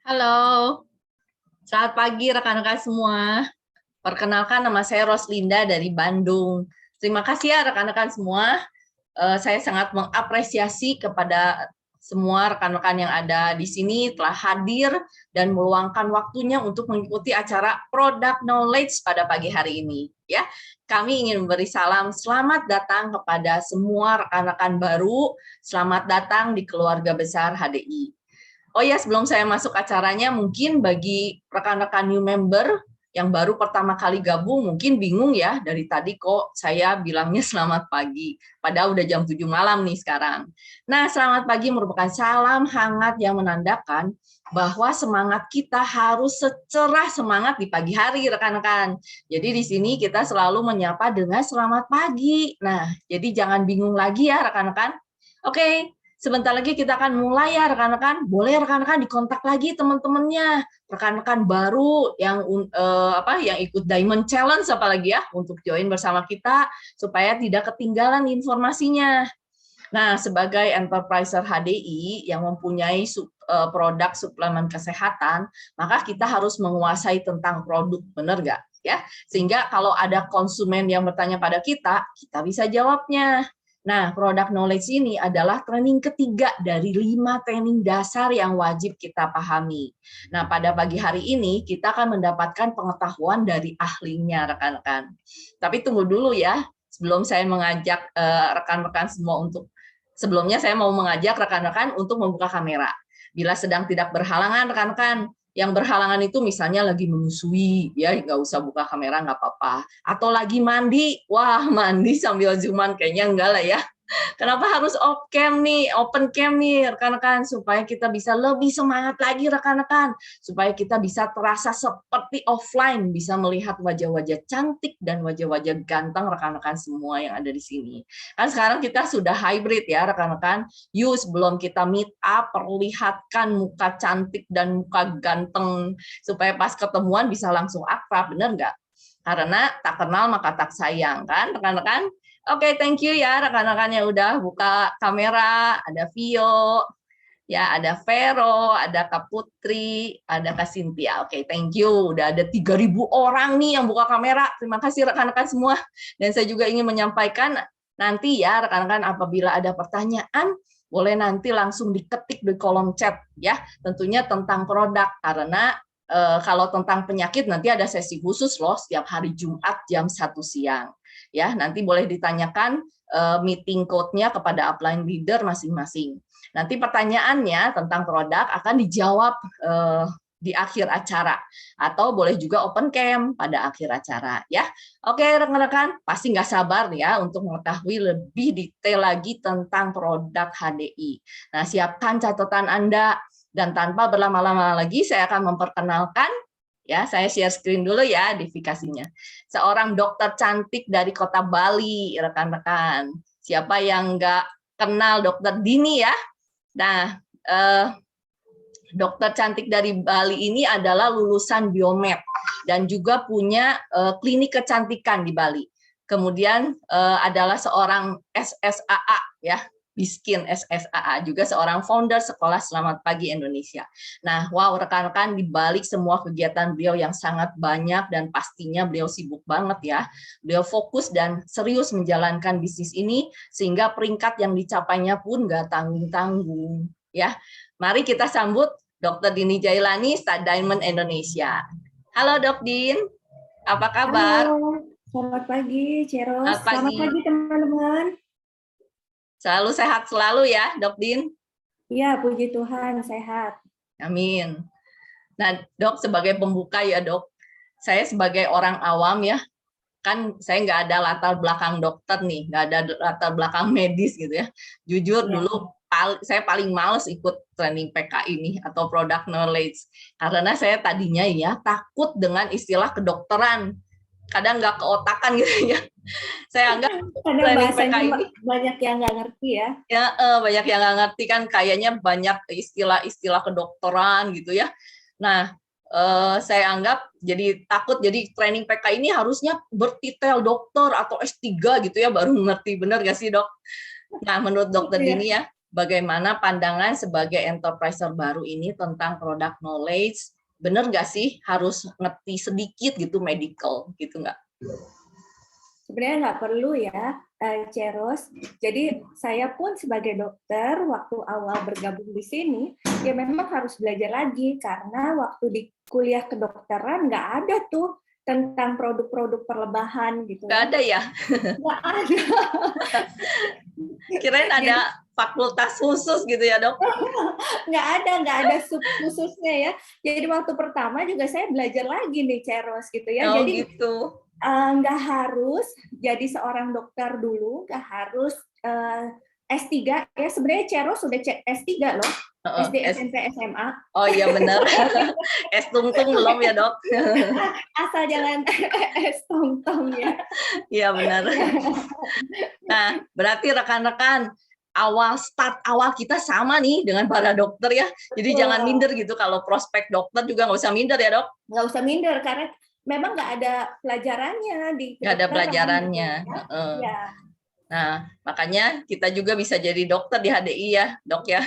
Halo, selamat pagi rekan-rekan semua. Perkenalkan, nama saya Roslinda dari Bandung. Terima kasih ya rekan-rekan semua. Saya sangat mengapresiasi kepada semua rekan-rekan yang ada di sini telah hadir dan meluangkan waktunya untuk mengikuti acara Product Knowledge pada pagi hari ini. Ya, kami ingin memberi salam selamat datang kepada semua rekan-rekan baru. Selamat datang di keluarga besar HDI. Oh ya, sebelum saya masuk acaranya, mungkin bagi rekan-rekan new member yang baru pertama kali gabung, mungkin bingung ya, dari tadi kok saya bilangnya selamat pagi, padahal udah jam 7 malam nih sekarang. Nah, selamat pagi merupakan salam hangat yang menandakan bahwa semangat kita harus secerah semangat di pagi hari, rekan-rekan. Jadi di sini kita selalu menyapa dengan selamat pagi. Nah, jadi jangan bingung lagi ya, rekan-rekan. Oke, sebentar lagi kita akan mulai ya rekan-rekan. Boleh rekan-rekan dikontak lagi teman-temannya, rekan-rekan baru yang yang ikut Diamond Challenge apalagi ya untuk join bersama kita supaya tidak ketinggalan informasinya. Nah, sebagai enterpriser HDI yang mempunyai produk suplemen kesehatan, maka kita harus menguasai tentang produk, benar nggak? Ya, sehingga kalau ada konsumen yang bertanya pada kita bisa jawabnya. Nah, product knowledge ini adalah training ketiga dari 5 training dasar yang wajib kita pahami. Nah, pada pagi hari ini kita akan mendapatkan pengetahuan dari ahlinya, rekan-rekan. Tapi tunggu dulu ya, sebelum saya mengajak rekan-rekan semua untuk sebelumnya saya mau mengajak rekan-rekan untuk membuka kamera. Bila sedang tidak berhalangan, rekan-rekan, yang berhalangan itu misalnya lagi menyusui, ya nggak usah buka kamera, nggak apa-apa. Atau lagi mandi, wah mandi sambil zooman kayaknya enggak lah ya. Kenapa harus open cam nih rekan-rekan, supaya kita bisa lebih semangat lagi rekan-rekan, supaya kita bisa terasa seperti offline, bisa melihat wajah-wajah cantik dan wajah-wajah ganteng rekan-rekan semua yang ada di sini. Kan sekarang kita sudah hybrid ya rekan-rekan. Yuk sebelum kita meet up, perlihatkan muka cantik dan muka ganteng supaya pas ketemuan bisa langsung akrab, bener nggak? Karena tak kenal maka tak sayang kan rekan-rekan. Oke, thank you ya rekan-rekan yang udah buka kamera. Ada Vio, ya ada Vero, ada Kak Putri, ada Kak Cynthia. Oke, thank you. Udah ada 3.000 orang nih yang buka kamera. Terima kasih rekan-rekan semua. Dan saya juga ingin menyampaikan nanti ya rekan-rekan apabila ada pertanyaan, boleh nanti langsung diketik di kolom chat ya. Tentunya tentang produk karena kalau tentang penyakit nanti ada sesi khusus loh setiap hari Jumat jam 1 siang. Ya, nanti boleh ditanyakan meeting code-nya kepada upline leader masing-masing. Nanti pertanyaannya tentang produk akan dijawab di akhir acara atau boleh juga open cam pada akhir acara ya. Oke rekan-rekan, pasti nggak sabar ya untuk mengetahui lebih detail lagi tentang produk HDI. Nah, siapkan catatan Anda dan tanpa berlama-lama lagi saya akan memperkenalkan ya, saya share screen dulu ya notifikasinya. Seorang dokter cantik dari kota Bali, rekan-rekan. Siapa yang nggak kenal dokter Dini ya? Nah, dokter cantik dari Bali ini adalah lulusan biomed dan juga punya klinik kecantikan di Bali. Kemudian adalah seorang SSAA ya, Biskin SSAA, juga seorang founder Sekolah Selamat Pagi Indonesia. Nah, wow rekan-rekan, di balik semua kegiatan beliau yang sangat banyak dan pastinya beliau sibuk banget ya, beliau fokus dan serius menjalankan bisnis ini sehingga peringkat yang dicapainya pun nggak tanggung-tanggung ya. Mari kita sambut Dr. Dini Jailani, Star Diamond Indonesia. Halo Dok Din, apa kabar? Halo, selamat pagi Ceros. Selamat pagi teman-teman. Selalu sehat selalu ya, Dok Din. Iya, puji Tuhan, sehat. Amin. Nah, Dok, sebagai pembuka ya, Dok, saya sebagai orang awam ya, kan saya nggak ada latar belakang dokter nih, nggak ada latar belakang medis gitu ya. Jujur Ya. dulu, saya paling males ikut training PK ini atau product knowledge. Karena saya tadinya ya takut dengan istilah kedokteran. Kadang nggak keotakan gitu ya. Saya anggap Karena training PK bahasanya ini banyak yang nggak ngerti ya. ya banyak yang nggak ngerti kan, kayaknya banyak istilah-istilah kedokteran gitu ya. Nah, saya anggap jadi takut, jadi training PK ini harusnya bertitel dokter atau S3 gitu ya baru ngerti, benar nggak sih Dok? Nah, menurut Dokter Dini ya, bagaimana pandangan sebagai enterpriser baru ini tentang product knowledge. Bener nggak sih harus ngerti sedikit gitu medical gitu nggak? Sebenarnya nggak perlu ya, Ceros. Jadi saya pun sebagai dokter waktu awal bergabung di sini, ya memang harus belajar lagi karena waktu di kuliah kedokteran nggak ada tuh tentang produk-produk perlebahan gitu. Nggak ada ya? Nggak ada. Kirain ada fakultas khusus gitu ya, Dok? Nggak ada sub khususnya ya. Jadi waktu pertama juga saya belajar lagi nih Ceros gitu ya. Oh Jadi gitu. nggak harus jadi seorang dokter dulu, nggak harus S3 ya. Sebenarnya Ceros sudah S3 loh, SD, SMP, SMA. Oh iya benar. S tungtung belum ya, Dok? Asal jangan S tong-tong ya. Iya benar. Nah, berarti rekan-rekan start awal kita sama nih dengan para dokter ya. Jadi jangan minder gitu, kalau prospek dokter juga nggak usah minder ya, Dok? Nggak usah minder karena memang nggak ada pelajarannya di nggak ada kedokteran, pelajarannya. gitu ya. Ya. Nah, makanya kita juga bisa jadi dokter di HDI ya, Dok ya.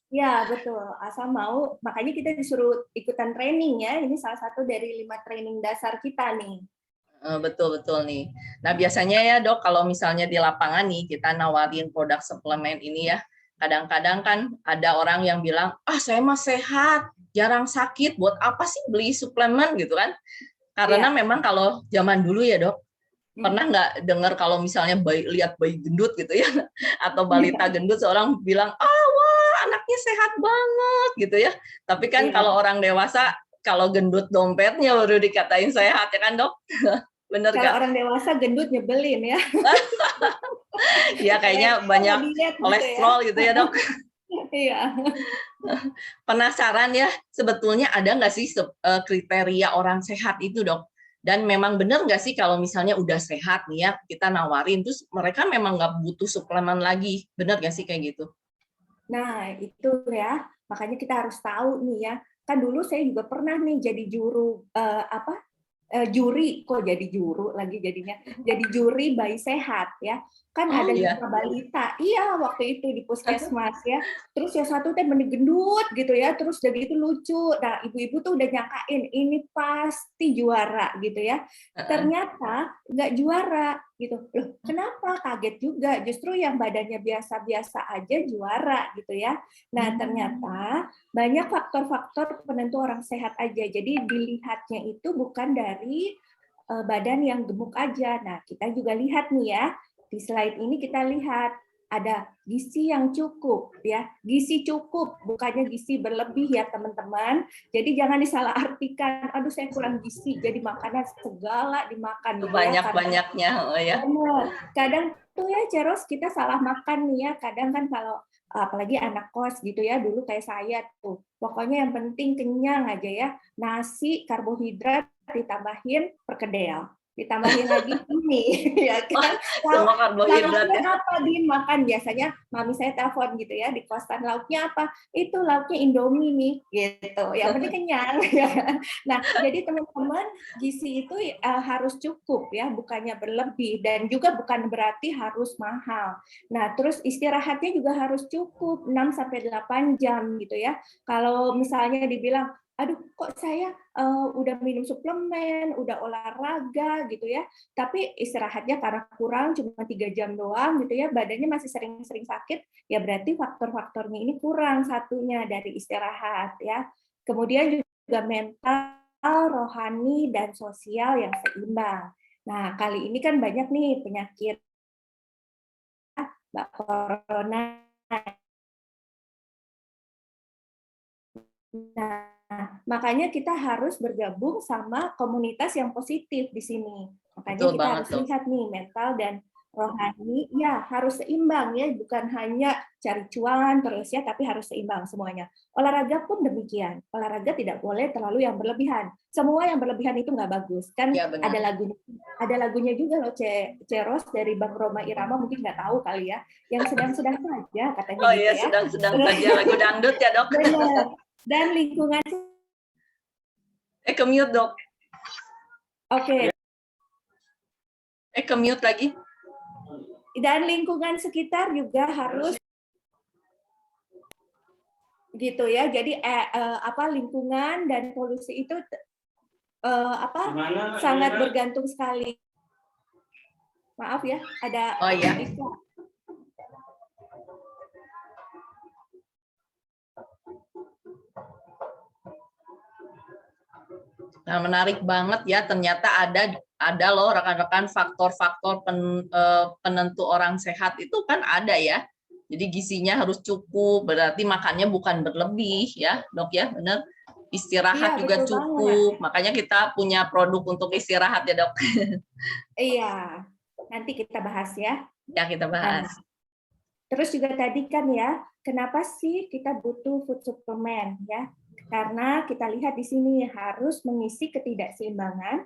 Ya, betul. Asal mau, makanya kita disuruh ikutan training ya. Ini salah satu dari 5 training dasar kita nih. Betul-betul nih. Nah, biasanya ya, Dok, kalau misalnya di lapangan nih kita nawarin produk suplemen ini ya, kadang-kadang kan ada orang yang bilang, saya mah sehat, jarang sakit, buat apa sih beli suplemen gitu kan? Karena memang kalau zaman dulu ya, Dok, pernah nggak dengar kalau misalnya lihat bayi gendut gitu ya, atau balita gendut, seorang bilang, wah anaknya sehat banget gitu ya. Tapi kan kalau orang dewasa, kalau gendut dompetnya baru dikatain sehat ya kan, Dok? Bener kalau gak? Orang dewasa gendut nyebelin ya. Ya kayaknya banyak kolesterol gitu ya, Dok. Iya. Penasaran ya, sebetulnya ada nggak sih kriteria orang sehat itu, Dok? Dan memang benar nggak sih kalau misalnya udah sehat nih ya, kita nawarin, terus mereka memang nggak butuh suplemen lagi. Benar nggak sih kayak gitu? Nah, itu ya. Makanya kita harus tahu nih ya. Kan dulu saya juga pernah nih jadi juri, kok jadi juru lagi jadinya, jadi juri bayi sehat ya. Kan ada 5 balita. Iya, waktu itu di puskesmas ya. Terus yang satu teh gendut gitu ya, terus udah gitu lucu. Nah, ibu-ibu tuh udah nyangkain ini pasti juara gitu ya. Ternyata nggak juara gitu. Loh, kenapa? Kaget juga. Justru yang badannya biasa-biasa aja juara gitu ya. Nah, ternyata banyak faktor-faktor penentu orang sehat aja. Jadi dilihatnya itu bukan dari badan yang gemuk aja. Nah, kita juga lihat nih ya, di slide ini kita lihat ada gizi yang cukup ya. Gizi cukup, bukannya gizi berlebih ya teman-teman. Jadi jangan disalahartikan, aduh saya kurang gizi, jadi makanan segala dimakan gitu ya. Banyak-banyaknya, ya. Kadang tuh ya Ceros, kita salah makan nih ya. Kadang kan kalau apalagi anak kos gitu ya, dulu kayak saya tuh, pokoknya yang penting kenyang aja ya, nasi, karbohidrat, ditambahin perkedel, ditambahin lagi ini, ya kan? Semua karbohidrat Lauknya ya. apa dimakan? Biasanya mami saya telepon gitu ya, di kosan, lauknya apa? Itu lauknya Indomie nih, gitu. Yang penting kenyang, ya kan? Nah, jadi teman-teman, gizi itu harus cukup ya, bukannya berlebih, dan juga bukan berarti harus mahal. Nah, terus istirahatnya juga harus cukup 6-8 jam gitu ya. Kalau misalnya dibilang, aduh kok saya udah minum suplemen, udah olahraga gitu ya, tapi istirahatnya karena kurang cuma 3 jam doang gitu ya, badannya masih sering-sering sakit, ya berarti faktor-faktornya ini kurang satunya dari istirahat ya. Kemudian juga mental, rohani, dan sosial yang seimbang. Nah, kali ini kan banyak nih penyakit Mbak Corona. Nah, makanya kita harus bergabung sama komunitas yang positif di sini. Makanya Betul kita banget, harus Dok. lihat nih mental dan rohani, ya harus seimbang ya, bukan hanya cari cuan terus ya, tapi harus seimbang semuanya. Olahraga pun demikian. Olahraga tidak boleh terlalu yang berlebihan. Semua yang berlebihan itu nggak bagus. Kan Ya, benar. ada lagunya juga loh, Ceros dari Bang Roma Irama, mungkin nggak tahu kali ya. Yang sedang-sedang saja katanya gitu iya, ya. sedang-sedang saja lagu dangdut ya, Dok. Benar. Dan lingkungan ke mute, Dok. Oke. Ke mute lagi. Dan lingkungan sekitar juga harus gitu ya. Jadi lingkungan dan polusi itu sangat bergantung sekali. Maaf ya, ada Oh ya. Nah, menarik banget ya, ternyata ada loh rekan-rekan faktor-faktor penentu orang sehat itu kan ada ya. Jadi gizinya harus cukup, berarti makannya bukan berlebih ya, Dok ya, benar. Istirahat Iya, juga betul cukup. banget. Makanya kita punya produk untuk istirahat ya, Dok. Iya, nanti kita bahas ya. Ya, kita bahas. Terus juga tadi kan ya, kenapa sih kita butuh food supplement ya? Karena kita lihat di sini harus mengisi ketidakseimbangan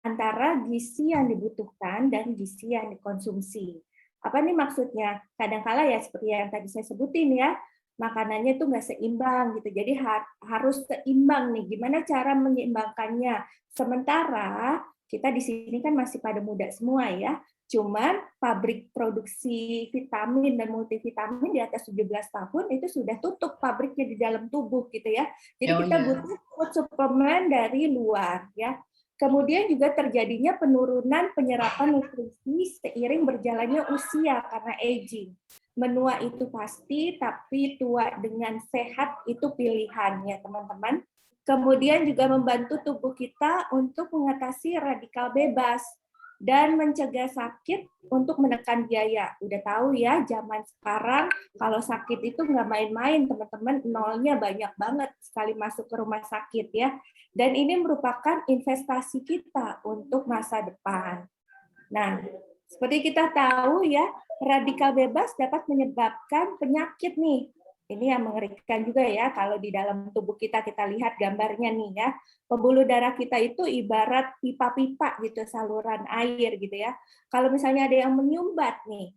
antara gizi yang dibutuhkan dan gizi yang dikonsumsi. Apa nih maksudnya? Kadang-kala ya seperti yang tadi saya sebutin ya, makanannya itu nggak seimbang gitu. Jadi harus seimbang nih. Gimana cara menyeimbangkannya? Sementara kita di sini kan masih pada muda semua ya. Cuman pabrik produksi vitamin dan multivitamin di atas 17 tahun itu sudah tutup pabriknya di dalam tubuh gitu ya. Jadi kita butuh food suplemen dari luar ya. Kemudian juga terjadinya penurunan penyerapan nutrisi seiring berjalannya usia karena aging. Menua itu pasti, tapi tua dengan sehat itu pilihan ya teman-teman. Kemudian juga membantu tubuh kita untuk mengatasi radikal bebas dan mencegah sakit untuk menekan biaya. Udah tahu ya, zaman sekarang kalau sakit itu nggak main-main, teman-teman, nolnya banyak banget sekali masuk ke rumah sakit ya. Dan ini merupakan investasi kita untuk masa depan. Nah, seperti kita tahu ya, radikal bebas dapat menyebabkan penyakit nih. Ini yang mengerikan juga ya, kalau di dalam tubuh kita lihat gambarnya nih ya. Pembuluh darah kita itu ibarat pipa-pipa gitu, saluran air gitu ya. Kalau misalnya ada yang menyumbat nih,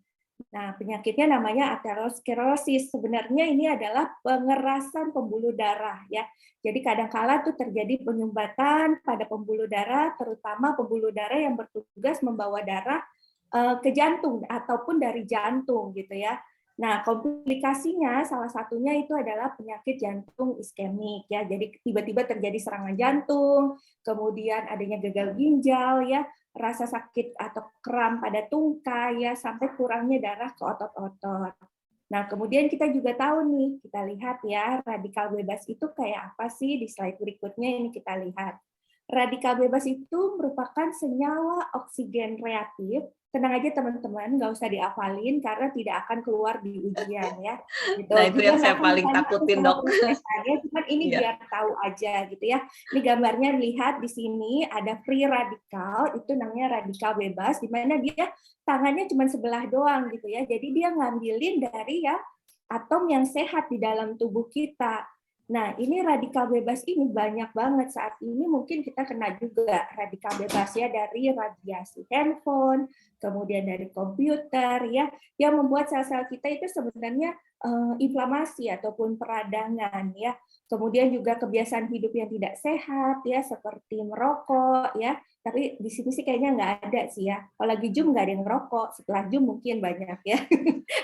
nah penyakitnya namanya aterosklerosis. Sebenarnya ini adalah pengerasan pembuluh darah ya. Jadi kadang-kala tuh terjadi penyumbatan pada pembuluh darah, terutama pembuluh darah yang bertugas membawa darah ke jantung ataupun dari jantung gitu ya. Nah, komplikasinya salah satunya itu adalah penyakit jantung iskemik ya. Jadi tiba-tiba terjadi serangan jantung, kemudian adanya gagal ginjal ya, rasa sakit atau kram pada tungkai ya, sampai kurangnya darah ke otot-otot. Nah, kemudian kita juga tahu nih, kita lihat ya, radikal bebas itu kayak apa sih? Di slide berikutnya ini kita lihat. Radikal bebas itu merupakan senyawa oksigen reaktif. Tenang aja teman-teman, nggak usah dihafalin karena tidak akan keluar di ujian ya. Gitu. Nah, itu Juga yang saya paling takutin, Dok. Cuman ini biar tahu aja gitu ya. Ini gambarnya lihat di sini ada free radikal, itu namanya radikal bebas, di mana dia tangannya cuma sebelah doang gitu ya. Jadi dia ngambilin dari ya atom yang sehat di dalam tubuh kita. Nah, ini radikal bebas ini banyak banget saat ini, mungkin kita kena juga radikal bebas ya dari radiasi handphone, kemudian dari komputer ya, yang membuat sel-sel kita itu sebenarnya inflamasi ataupun peradangan ya. Kemudian juga kebiasaan hidup yang tidak sehat ya, seperti merokok ya. Tapi di sini sih kayaknya nggak ada sih ya. Kalau lagi Zoom nggak ada yang ngerokok, setelah Zoom mungkin banyak ya.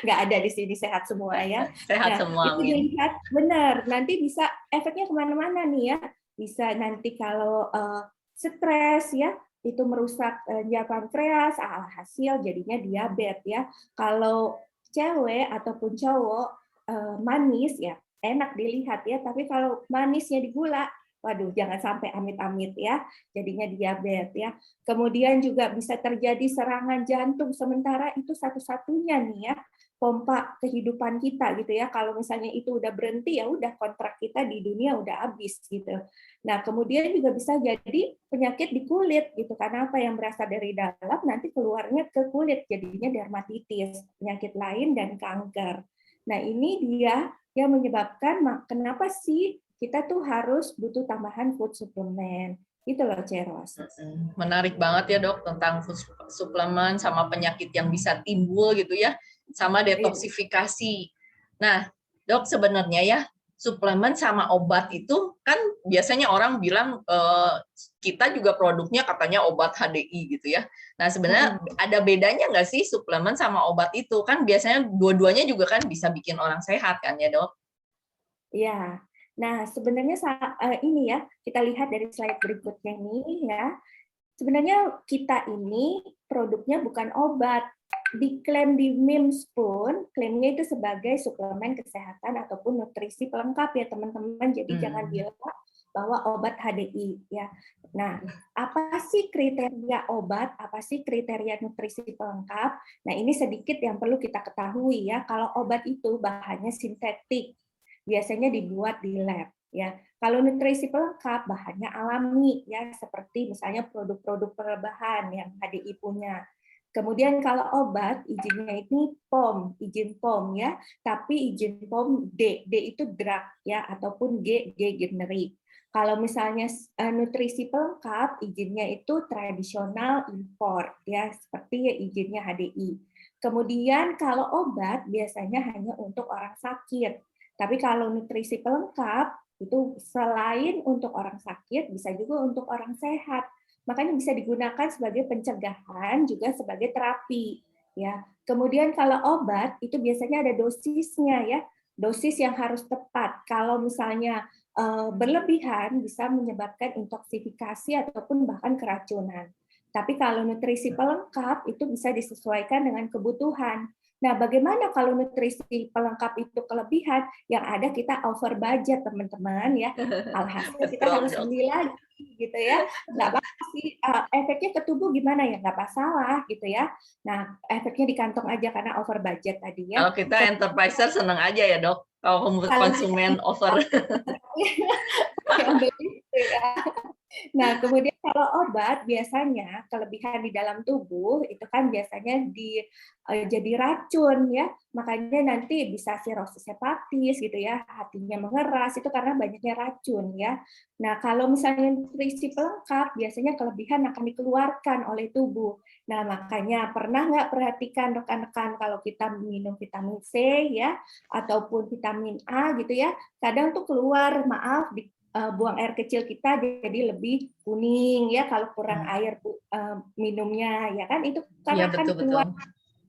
Nggak ada di sini, sehat semua ya. Sehat Nah, semua, itu amin. dilihat benar. Nanti bisa efeknya kemana-mana nih ya. Bisa nanti kalau stres ya, itu merusak enzim pankreas, hasil jadinya diabetes ya. Kalau cewek ataupun cowok manis ya, enak dilihat ya. Tapi kalau manisnya di gula, waduh, jangan sampai amit-amit ya, jadinya diabetes ya. Kemudian juga bisa terjadi serangan jantung, sementara itu satu-satunya nih ya pompa kehidupan kita gitu ya. Kalau misalnya itu udah berhenti ya udah kontrak kita di dunia udah habis gitu. Nah, kemudian juga bisa jadi penyakit di kulit gitu. Karena apa yang berasal dari dalam nanti keluarnya ke kulit, jadinya dermatitis, penyakit lain dan kanker. Nah, ini dia yang menyebabkan kenapa sih kita tuh harus butuh tambahan food supplement. Itu loh, Ceros. Menarik banget ya, Dok, tentang food suplemen sama penyakit yang bisa timbul gitu ya, sama detoksifikasi. Nah, Dok, sebenarnya ya suplemen sama obat itu kan biasanya orang bilang kita juga produknya katanya obat HDI gitu ya. Nah, sebenarnya ada bedanya nggak sih suplemen sama obat itu? Kan biasanya dua-duanya juga kan bisa bikin orang sehat kan ya, Dok? Ya, nah sebenarnya ini ya, kita lihat dari slide berikutnya ini ya. Sebenarnya kita ini produknya bukan obat. Diklaim di MIMS pun, klaimnya itu sebagai suplemen kesehatan ataupun nutrisi pelengkap ya teman-teman. Jadi jangan bilang bahwa obat HDI ya. Nah, apa sih kriteria obat? Apa sih kriteria nutrisi pelengkap? Nah, ini sedikit yang perlu kita ketahui ya. Kalau obat itu bahannya sintetik, biasanya dibuat di lab ya. Kalau nutrisi pelengkap bahannya alami ya, seperti misalnya produk-produk perubahan yang HDI punya. Kemudian kalau obat izinnya ini POM, izin POM ya, tapi izin POM D itu drug ya, ataupun G generik. Kalau misalnya nutrisi pelengkap izinnya itu tradisional import ya, seperti izinnya HDI. Kemudian kalau obat biasanya hanya untuk orang sakit. Tapi kalau nutrisi pelengkap itu selain untuk orang sakit bisa juga untuk orang sehat. Makanya bisa digunakan sebagai pencegahan juga sebagai terapi ya. Kemudian kalau obat itu biasanya ada dosisnya ya. Dosis yang harus tepat. Kalau misalnya berlebihan bisa menyebabkan intoksifikasi ataupun bahkan keracunan. Tapi kalau nutrisi pelengkap itu bisa disesuaikan dengan kebutuhan. Nah, bagaimana kalau nutrisi pelengkap itu kelebihan? Yang ada kita over budget, teman-teman ya. Alhasil kita Betul, harus Dok. beli lagi, gitu ya. Nggak apa-apa sih, efeknya ke tubuh gimana ya? Nggak masalah, gitu ya. Nah, efeknya di kantong aja karena over budget tadi ya. Kalau kita enterpriser senang aja ya, Dok. Kalau Kalau konsumen over. yang beli gitu ya. Nah, kemudian kalau obat biasanya kelebihan di dalam tubuh itu kan biasanya jadi racun ya. Makanya nanti bisa sirosis hepatis gitu ya, hatinya mengeras itu karena banyaknya racun ya. Nah, kalau misalnya nutrisi pelengkap biasanya kelebihan akan dikeluarkan oleh tubuh. Nah, makanya pernah nggak perhatikan rekan-rekan kalau kita minum vitamin C ya ataupun vitamin A gitu ya, kadang tuh keluar maaf di buang air kecil kita jadi lebih kuning ya kalau kurang air minumnya ya kan itu Iya, karena kan betul-betul. keluar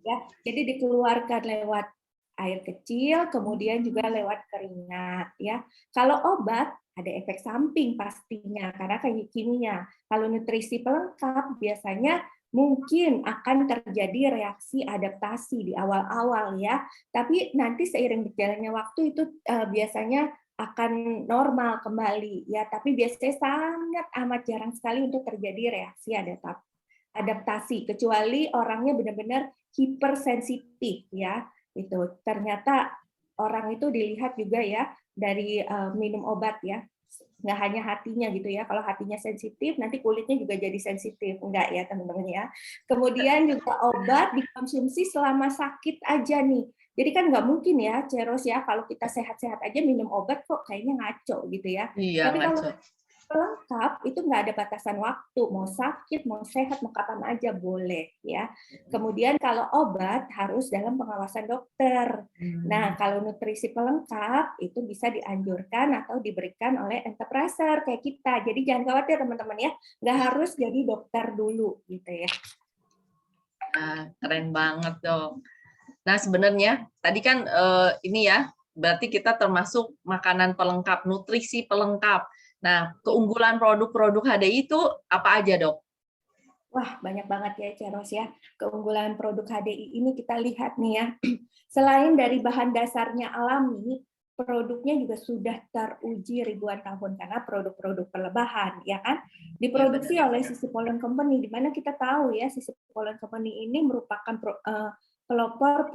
ya jadi dikeluarkan lewat air kecil kemudian juga lewat keringat ya. Kalau obat ada efek samping pastinya karena kayak kimia. Kalau nutrisi pelengkap biasanya mungkin akan terjadi reaksi adaptasi di awal-awal ya. Tapi nanti seiring berjalannya waktu itu biasanya akan normal kembali ya, tapi biasanya sangat amat jarang sekali untuk terjadi reaksi adaptasi kecuali orangnya benar-benar hipersensitif ya. Itu ternyata orang itu dilihat juga ya dari minum obat ya. Nggak hanya hatinya gitu ya. Kalau hatinya sensitif, nanti kulitnya juga jadi sensitif. Enggak ya, teman-teman ya. Kemudian juga obat dikonsumsi selama sakit aja nih. Jadi kan nggak mungkin ya, Ceros ya, kalau kita sehat-sehat aja minum obat kok kayaknya ngaco gitu ya. Iya, Tapi kalau ngaco. pelengkap itu nggak ada batasan waktu, mau sakit, mau sehat, mau kapan aja boleh ya. Kemudian kalau obat harus dalam pengawasan dokter. Nah, kalau nutrisi pelengkap itu bisa dianjurkan atau diberikan oleh enterpriser kayak kita. Jadi jangan khawatir teman-teman ya, nggak harus jadi dokter dulu gitu ya. Nah, keren banget, Dok. Nah, sebenarnya tadi kan ini ya, berarti kita termasuk makanan pelengkap, nutrisi pelengkap. Nah, keunggulan produk-produk HDI itu apa aja, Dok? Wah, banyak banget ya, Ceros ya. Keunggulan produk HDI ini kita lihat nih ya. Selain dari bahan dasarnya alami, produknya juga sudah teruji ribuan tahun karena produk-produk perlebahan, ya kan? Ya, Diproduksi benar. oleh Sisi Polen Company, di mana kita tahu ya Sisi Polen Company ini merupakan pelopor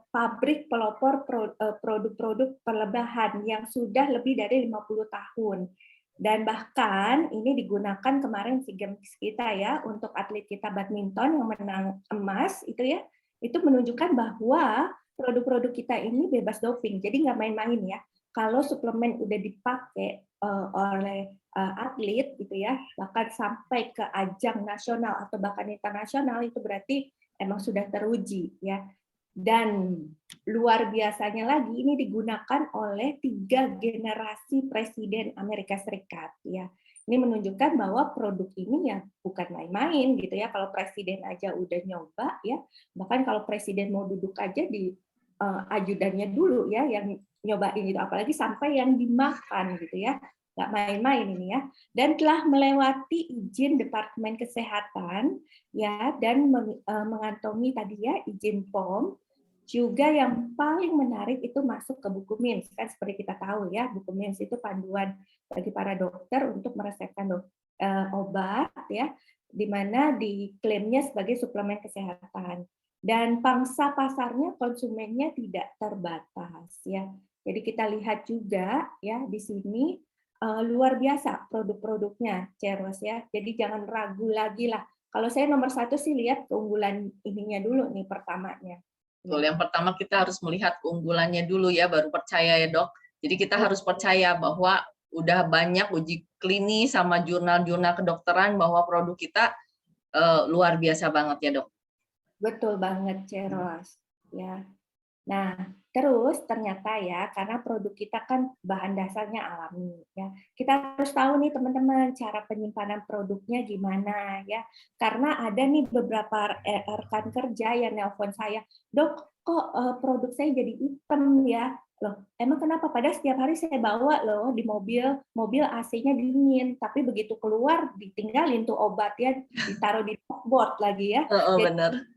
pabrik pelopor produk-produk perlebahan yang sudah lebih dari 50 tahun. Dan bahkan ini digunakan kemarin SEA Games kita ya untuk atlet kita badminton yang menang emas itu ya, itu menunjukkan bahwa produk-produk kita ini bebas doping. Jadi nggak main-main ya. Kalau suplemen udah dipakai oleh atlet gitu ya, bahkan sampai ke ajang nasional atau bahkan internasional itu berarti emang sudah teruji ya. Dan luar biasanya lagi ini digunakan oleh 3 generasi presiden Amerika Serikat ya. Ini menunjukkan bahwa produk ini ya bukan main-main gitu ya. Kalau presiden aja udah nyoba ya, bahkan kalau presiden mau duduk aja di ajudannya dulu ya yang nyobain gitu, apalagi sampai yang dimakan gitu ya, nggak main-main ini ya. Dan telah melewati izin Departemen Kesehatan ya, dan mengantongi tadi ya izin POM. Juga yang paling menarik itu masuk ke buku MINS, kan seperti kita tahu ya, buku MINS itu panduan bagi para dokter untuk meresepkan obat ya, di mana diklaimnya sebagai suplemen kesehatan. Dan pangsa pasarnya, konsumennya tidak terbatas ya. Jadi kita lihat juga ya di sini luar biasa produk-produknya, Ceros ya. Jadi jangan ragu lagi lah. Kalau saya nomor satu sih lihat keunggulan ininya dulu nih, pertamanya. Betul, yang pertama kita harus melihat keunggulannya dulu ya, baru percaya ya dok. Jadi kita harus percaya bahwa udah banyak uji klinis sama jurnal-jurnal kedokteran bahwa produk kita luar biasa banget ya dok. Betul banget, Ceros. Ya. Nah, terus ternyata ya, karena produk kita kan bahan dasarnya alami ya. Kita harus tahu nih teman-teman cara penyimpanan produknya gimana ya. Karena ada nih beberapa rekan kerja yang nelpon saya, "Dok, kok produk saya jadi hitam ya?" Loh, emang kenapa? Padahal setiap hari saya bawa loh di mobil AC-nya dingin, tapi begitu keluar ditinggalin tuh obat ya, ditaruh di dashboard lagi ya. Benar.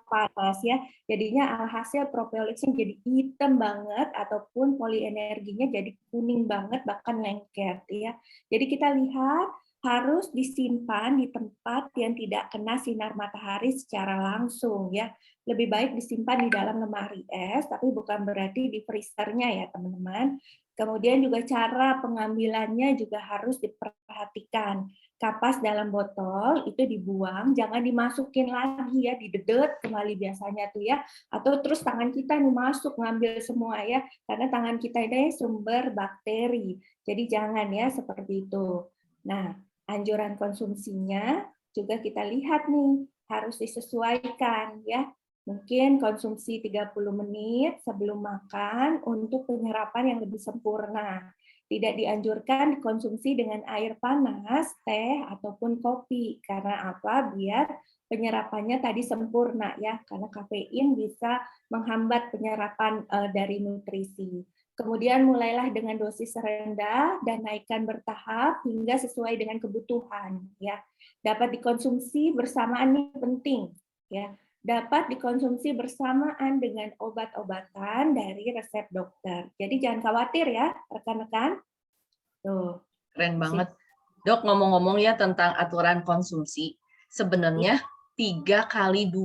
Panas ya, jadinya alhasil propolisnya jadi hitam banget ataupun polienerginya jadi kuning banget bahkan lengket ya. Jadi kita lihat harus disimpan di tempat yang tidak kena sinar matahari secara langsung ya. Lebih baik disimpan di dalam lemari es, tapi bukan berarti di freezernya ya teman-teman. Kemudian juga cara pengambilannya juga harus diperhatikan. Kapas dalam botol itu dibuang, jangan dimasukin lagi ya, didedet kembali biasanya tuh ya, atau terus tangan kita nih masuk ngambil semua ya, karena tangan kita ini sumber bakteri. Jadi jangan ya seperti itu. Nah, anjuran konsumsinya juga kita lihat nih, harus disesuaikan ya. Mungkin konsumsi 30 menit sebelum makan untuk penyerapan yang lebih sempurna. Tidak dianjurkan dikonsumsi dengan air panas, teh, ataupun kopi. Karena apa? Biar penyerapannya tadi sempurna ya, karena kafein bisa menghambat penyerapan dari nutrisi. Kemudian mulailah dengan dosis rendah dan naikkan bertahap hingga sesuai dengan kebutuhan ya. Dapat dikonsumsi bersamaan ini penting ya. Dapat dikonsumsi bersamaan dengan obat-obatan dari resep dokter. Jadi jangan khawatir ya, rekan-rekan. Tuh. Keren banget. Dok, ngomong-ngomong ya tentang aturan konsumsi, sebenarnya 3x2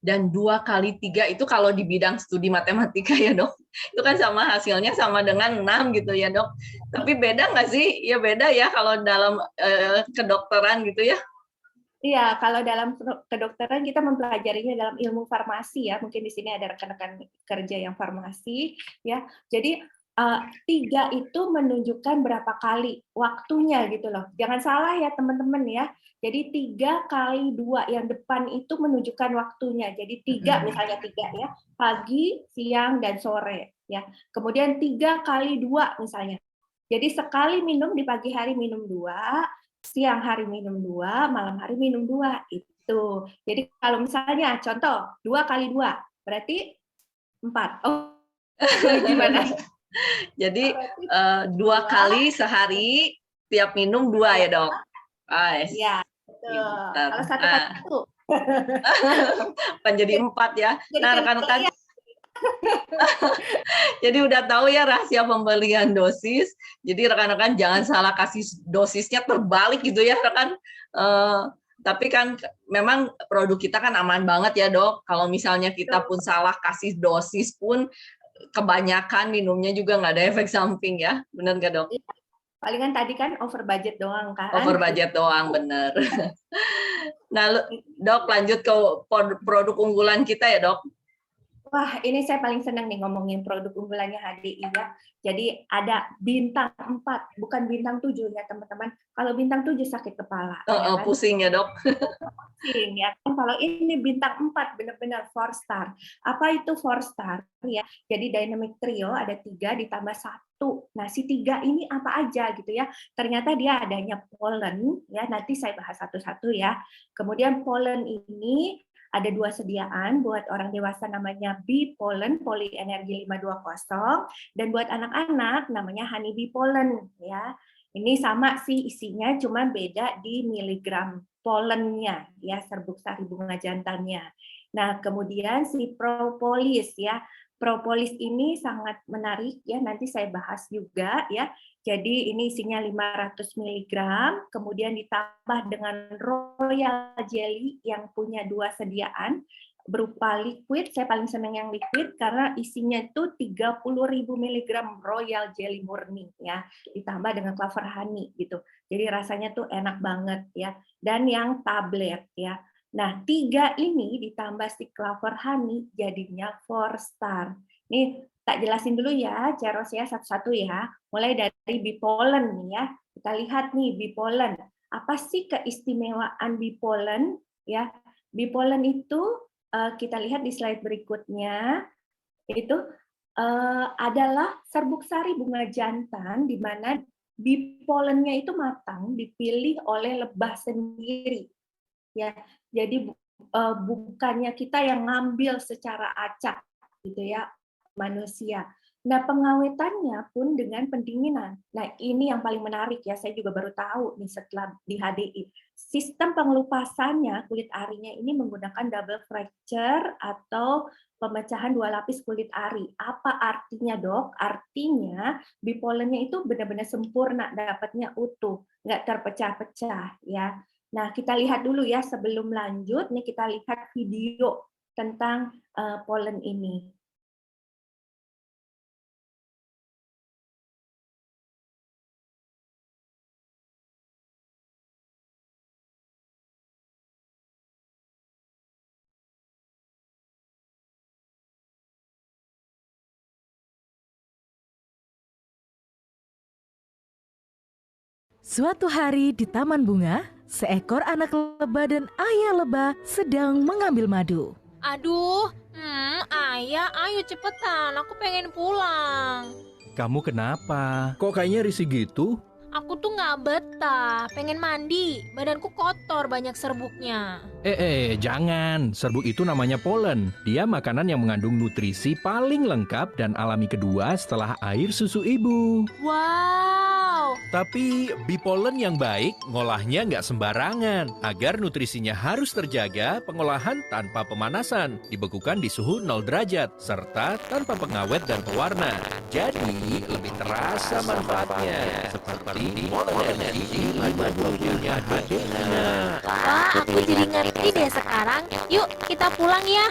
dan 2x3 itu kalau di bidang studi matematika ya dok, itu kan sama hasilnya sama dengan 6 gitu ya dok. Tapi beda nggak sih? Ya beda ya kalau dalam kedokteran gitu ya. Iya, kalau dalam kedokteran kita mempelajarinya dalam ilmu farmasi ya. Mungkin di sini ada rekan-rekan kerja yang farmasi ya. Jadi 3 itu menunjukkan berapa kali waktunya gitu loh. Jangan salah ya teman-teman ya. Jadi 3x2 yang depan itu menunjukkan waktunya. Jadi 3 misalnya 3 ya, pagi, siang, dan sore ya. Kemudian 3x2 misalnya. Jadi sekali minum di pagi hari minum 2, siang hari minum 2, malam hari minum 2 itu. Jadi kalau misalnya contoh 2x2 berarti 4. Oh, gimana? Jadi 2 kali sehari tiap minum 2 ya dok. Iya, betul. Kalau satu. Kan jadi 4 ya. Nah rekan-rekan. Jadi udah tahu ya rahasia pembelian dosis. Jadi rekan-rekan jangan salah kasih dosisnya terbalik gitu ya rekan. Tapi kan memang produk kita kan aman banget ya dok. Kalau misalnya kita pun salah kasih dosis pun kebanyakan minumnya juga nggak ada efek samping ya. Benar nggak dok? Palingan tadi kan over budget doang kan. Over budget doang, bener. Nah dok lanjut ke produk unggulan kita ya dok. Wah, ini saya paling senang nih ngomongin produk unggulannya HDI ya. Jadi ada bintang 4, bukan bintang 7 ya teman-teman. Kalau bintang 7 sakit kepala. Ya kan? Pusing ya dok. Pusing ya kan. Kalau ini bintang 4 benar-benar 4 star. Apa itu 4 star ya? Jadi dynamic trio ada 3 ditambah 1. Nah si 3 ini apa aja gitu ya. Ternyata dia adanya pollen ya. Nanti saya bahas satu-satu ya. Kemudian pollen ini Ada 2 sediaan, buat orang dewasa namanya bee pollen, polienergi 520, dan buat anak-anak namanya honey bee pollen ya. Ini sama sih isinya, cuma beda di miligram polennya ya, serbuk sari bunga jantannya. Nah, kemudian si propolis ya. Propolis ini sangat menarik ya, nanti saya bahas juga ya. Jadi ini isinya 500 mg, kemudian ditambah dengan royal jelly yang punya 2 sediaan berupa liquid. Saya paling senang yang liquid karena isinya itu 30.000 mg royal jelly murni ya, ditambah dengan clover honey gitu. Jadi rasanya tuh enak banget ya. Dan yang tablet ya. Nah, 3 ini ditambah si clover honey jadinya 4 star. Nih, tak jelasin dulu ya, Ceros ya, satu-satu ya. Mulai dari bee pollen nih ya. Kita lihat nih bee pollen. Apa sih keistimewaan bee pollen? Ya, bee pollen itu kita lihat di slide berikutnya, itu adalah serbuk sari bunga jantan di mana bee pollennya itu matang dipilih oleh lebah sendiri. Ya, jadi bukannya kita yang ngambil secara acak gitu ya, manusia. Nah, pengawetannya pun dengan pendinginan. Nah, ini yang paling menarik ya, saya juga baru tahu nih setelah di HDI. Sistem pengelupasannya kulit arinya ini menggunakan double fracture atau pemecahan 2 lapis kulit ari. Apa artinya, Dok? Artinya bipolennya itu benar-benar sempurna, dapatnya utuh, nggak terpecah-pecah ya. Nah, kita lihat dulu ya sebelum lanjut, nih kita lihat video tentang polen ini. Suatu hari di taman bunga, seekor anak lebah dan ayah lebah sedang mengambil madu. Aduh, ayah, ayo cepetan, aku pengen pulang. Kamu kenapa? Kok kayaknya risih gitu? Aku tuh nggak betah, pengen mandi, badanku kotor banyak serbuknya. Jangan. Serbuk itu namanya polen. Dia makanan yang mengandung nutrisi paling lengkap dan alami kedua setelah air susu ibu. Wow, Tapi bee pollen yang baik ngolahnya nggak sembarangan. Agar nutrisinya harus terjaga, pengolahan tanpa pemanasan, dibekukan di suhu 0 derajat, serta tanpa pengawet dan pewarna. Jadi lebih terasa manfaatnya. Seperti polienergi 520-nya Adena. wah aku jadi ngerti deh sekarang. Yuk kita pulang ya.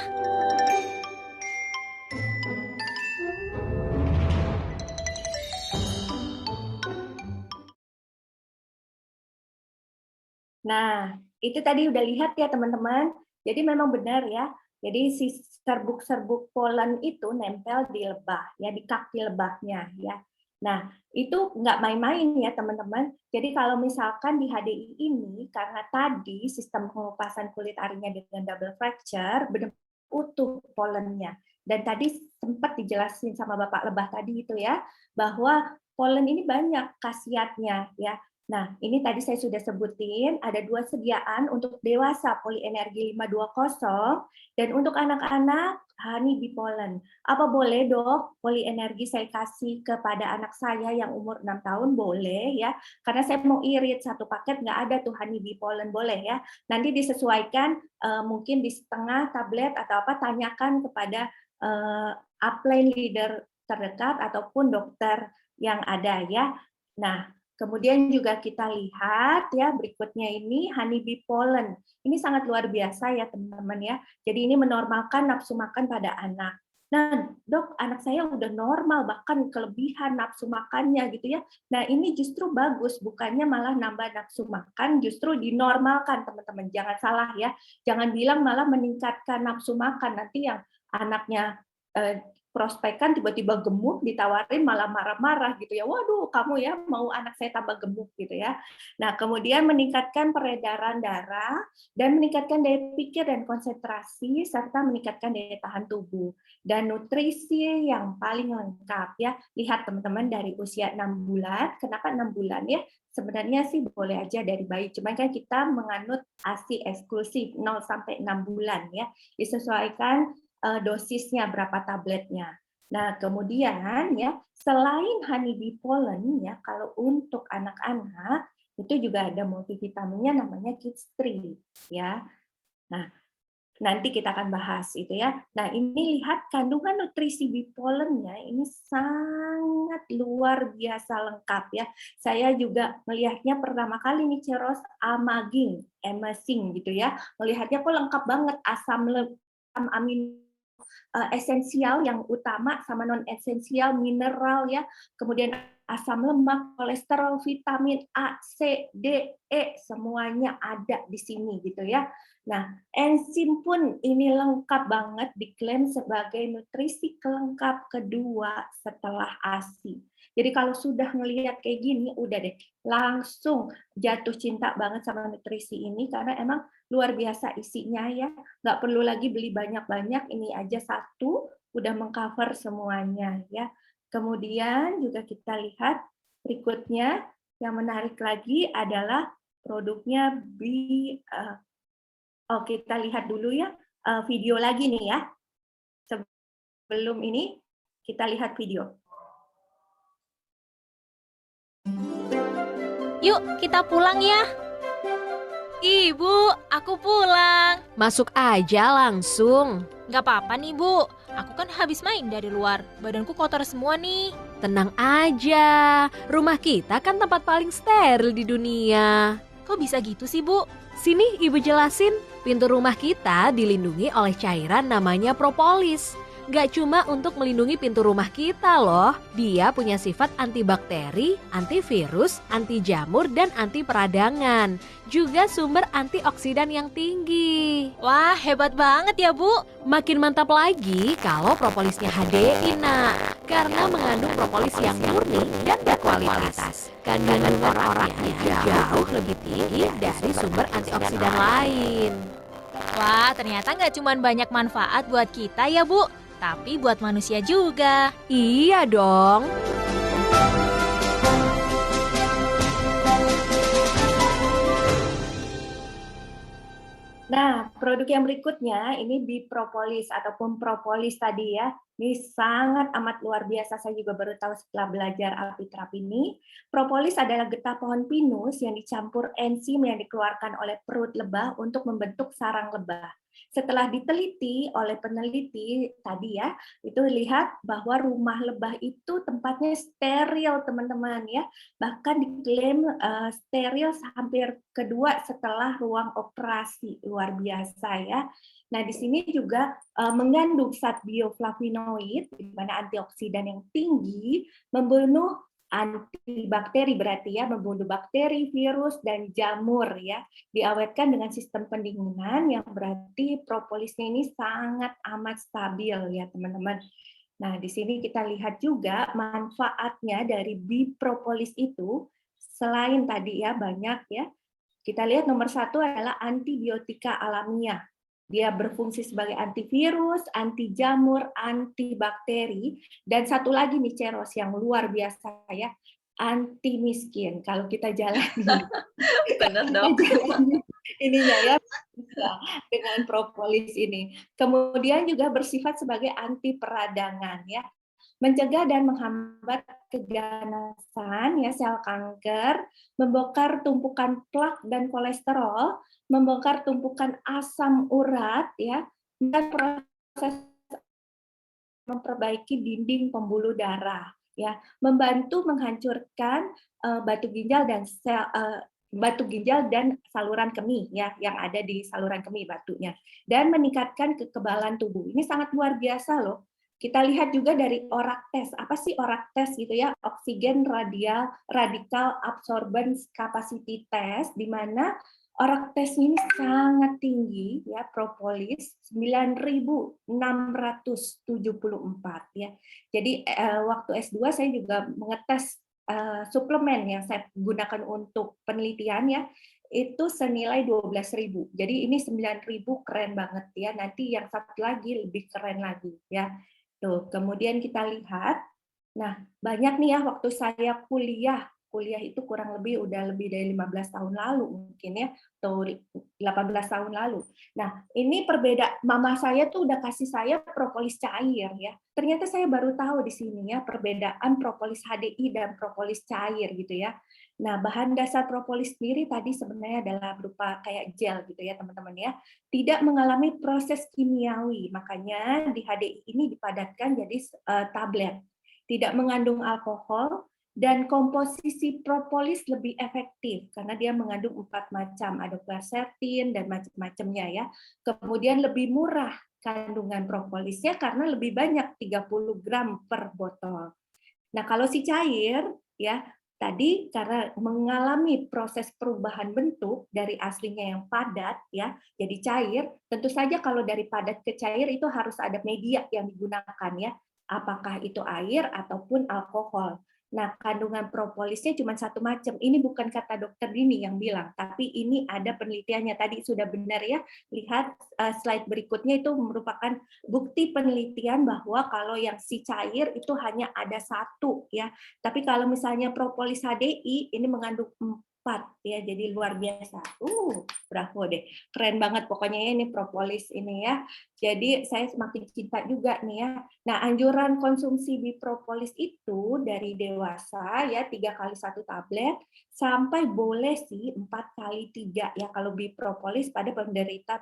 Nah, itu tadi udah lihat ya teman-teman. Jadi memang benar ya. Jadi si serbuk-serbuk polen itu nempel di lebah, ya di kaki lebahnya ya. Nah, itu nggak main-main ya teman-teman. Jadi kalau misalkan di HDI ini, karena tadi sistem pengelupasan kulit arinya dengan double fracture, benar utuh polennya. Dan tadi sempat dijelasin sama Bapak Lebah tadi itu ya, bahwa polen ini banyak khasiatnya ya. Nah, ini tadi saya sudah sebutin, ada 2 sediaan untuk dewasa polienergi 520 dan untuk anak-anak honey bee pollen. Apa boleh, Dok? Polienergi saya kasih kepada anak saya yang umur 6 tahun boleh ya. Karena saya mau irit satu paket nggak ada tuh honey bee pollen, boleh ya. Nanti disesuaikan mungkin di setengah tablet atau apa, tanyakan kepada upline leader terdekat ataupun dokter yang ada ya. Nah, kemudian juga kita lihat ya berikutnya ini honey bee pollen. Ini sangat luar biasa ya teman-teman ya. Jadi ini menormalkan nafsu makan pada anak. Nah, Dok, anak saya udah normal bahkan kelebihan nafsu makannya gitu ya. Nah, ini justru bagus, bukannya malah nambah nafsu makan, justru dinormalkan teman-teman. Jangan salah ya. Jangan bilang malah meningkatkan nafsu makan, nanti yang anaknya prospekkan tiba-tiba gemuk, ditawarin malah marah-marah gitu ya. Waduh, kamu ya mau anak saya tambah gemuk gitu ya. Nah, kemudian meningkatkan peredaran darah dan meningkatkan daya pikir dan konsentrasi serta meningkatkan daya tahan tubuh. Dan nutrisi yang paling lengkap ya. Lihat teman-teman dari usia 6 bulan, kenapa 6 bulan ya? sebenarnya sih boleh aja dari bayi, cuman kan kita menganut ASI eksklusif 0 sampai 6 bulan ya, disesuaikan dosisnya berapa tabletnya. Nah, kemudian ya selain honeybee pollen ya, kalau untuk anak-anak itu juga ada multivitaminnya namanya Kids Tree ya. Nah, nanti kita akan bahas itu ya. Nah, ini lihat kandungan nutrisi bee pollennya ini sangat luar biasa lengkap ya. Saya juga melihatnya pertama kali nih Ceros amazing gitu ya. Melihatnya kok lengkap banget asam amino esensial yang utama sama non esensial, mineral ya, kemudian asam lemak, kolesterol, vitamin A, C, D, E semuanya ada di sini gitu ya. Nah, enzim pun ini lengkap banget diklaim sebagai nutrisi kelengkap kedua setelah ASI. Jadi kalau sudah ngelihat kayak gini, udah deh langsung jatuh cinta banget sama nutrisi ini karena emang luar biasa isinya ya. Nggak perlu lagi beli banyak-banyak, ini aja satu udah mengcover semuanya ya. Kemudian juga kita lihat berikutnya yang menarik lagi adalah produknya kita lihat dulu ya video lagi nih ya. Sebelum ini kita lihat video. Yuk, kita pulang ya. Ibu, aku pulang. Masuk aja langsung. Gak apa-apa nih, Bu. Aku kan habis main dari luar. Badanku kotor semua nih. Tenang aja. Rumah kita kan tempat paling steril di dunia. Kok bisa gitu sih, Bu? Sini Ibu jelasin. Pintu rumah kita dilindungi oleh cairan namanya propolis. Gak cuma untuk melindungi pintu rumah kita loh. Dia punya sifat antibakteri, antivirus, anti jamur, dan anti peradangan. Juga sumber antioksidan yang tinggi. Wah, hebat banget ya, Bu. Makin mantap lagi kalau propolisnya HDI, nak. Karena mengandung propolis yang murni dan berkualitas. Kandungan orang-orangnya jauh lebih tinggi dari sumber antioksidan lain. Wah, ternyata nggak cuma banyak manfaat buat kita ya, Bu. Tapi buat manusia juga. Iya dong. Nah, produk yang berikutnya ini bipropolis ataupun propolis tadi ya. Ini sangat amat luar biasa, saya juga baru tahu setelah belajar apiterapi ini. Propolis adalah getah pohon pinus yang dicampur enzim yang dikeluarkan oleh perut lebah untuk membentuk sarang lebah. Setelah diteliti oleh peneliti tadi ya, itu lihat bahwa rumah lebah itu tempatnya steril teman-teman ya. Bahkan diklaim steril hampir kedua setelah ruang operasi, luar biasa ya. Nah, di sini juga mengandung zat bioflavonoid, di mana antioksidan yang tinggi, membunuh antibakteri berarti ya, membunuh bakteri, virus, dan jamur ya. Diawetkan dengan sistem pendinginan yang berarti propolisnya ini sangat amat stabil ya teman-teman. Nah, di sini kita lihat juga manfaatnya dari bipropolis itu, selain tadi ya banyak ya, kita lihat nomor satu adalah antibiotika alamiah. Dia berfungsi sebagai antivirus, anti jamur, antibakteri, dan satu lagi nih Ceros yang luar biasa ya, anti miskin. Kalau kita jalani, Benar dong. ininya ya dengan propolis ini. Kemudian juga bersifat sebagai anti peradangan ya, mencegah dan menghambat keganasan ya sel kanker, membongkar tumpukan plak dan kolesterol, membongkar tumpukan asam urat ya, dan proses memperbaiki dinding pembuluh darah ya, membantu menghancurkan batu ginjal dan saluran kemih ya yang ada di saluran kemih batunya, dan meningkatkan kekebalan tubuh. Ini sangat luar biasa loh. Kita lihat juga dari ORAC test. Apa sih ORAC test gitu ya? Oxygen radical absorbance capacity test, di mana ORAC test ini sangat tinggi ya, propolis 9.674 ya. Jadi waktu S2 saya juga mengetes suplemen yang saya gunakan untuk penelitian ya, itu senilai 12.000. Jadi ini 9.000 keren banget ya. Nanti yang satu lagi lebih keren lagi ya. Tuh, kemudian kita lihat, nah banyak nih ya waktu saya kuliah kuliah itu kurang lebih udah lebih dari 15 tahun lalu mungkin ya, atau 18 tahun lalu. Nah, ini mama saya tuh udah kasih saya propolis cair ya. Ternyata saya baru tahu di sini ya perbedaan propolis HDI dan propolis cair gitu ya. Nah, bahan dasar propolis sendiri tadi sebenarnya adalah berupa kayak gel gitu ya, teman-teman ya. Tidak mengalami proses kimiawi, makanya di HDI ini dipadatkan jadi tablet. Tidak mengandung alkohol, dan komposisi propolis lebih efektif karena dia mengandung 4 macam, ada quercetin dan macam-macamnya ya. Kemudian lebih murah kandungan propolisnya karena lebih banyak 30 gram per botol. Nah, kalau si cair ya tadi karena mengalami proses perubahan bentuk dari aslinya yang padat ya jadi cair, tentu saja kalau dari padat ke cair itu harus ada media yang digunakan ya, apakah itu air ataupun alkohol. Nah, kandungan propolisnya cuma satu macam. Ini bukan kata dokter Dini yang bilang, tapi ini ada penelitiannya. Tadi sudah benar ya, lihat slide berikutnya itu merupakan bukti penelitian bahwa kalau yang si cair itu hanya ada satu ya. Tapi kalau misalnya propolis HDI ini mengandung 4 ya, jadi luar biasa. Bravo deh, keren banget pokoknya ini propolis ini ya. Jadi saya semakin cinta juga nih ya. Nah, anjuran konsumsi bipropolis itu dari dewasa ya 3 kali 1 tablet sampai boleh sih 4 kali 3 ya kalau bipropolis pada penderita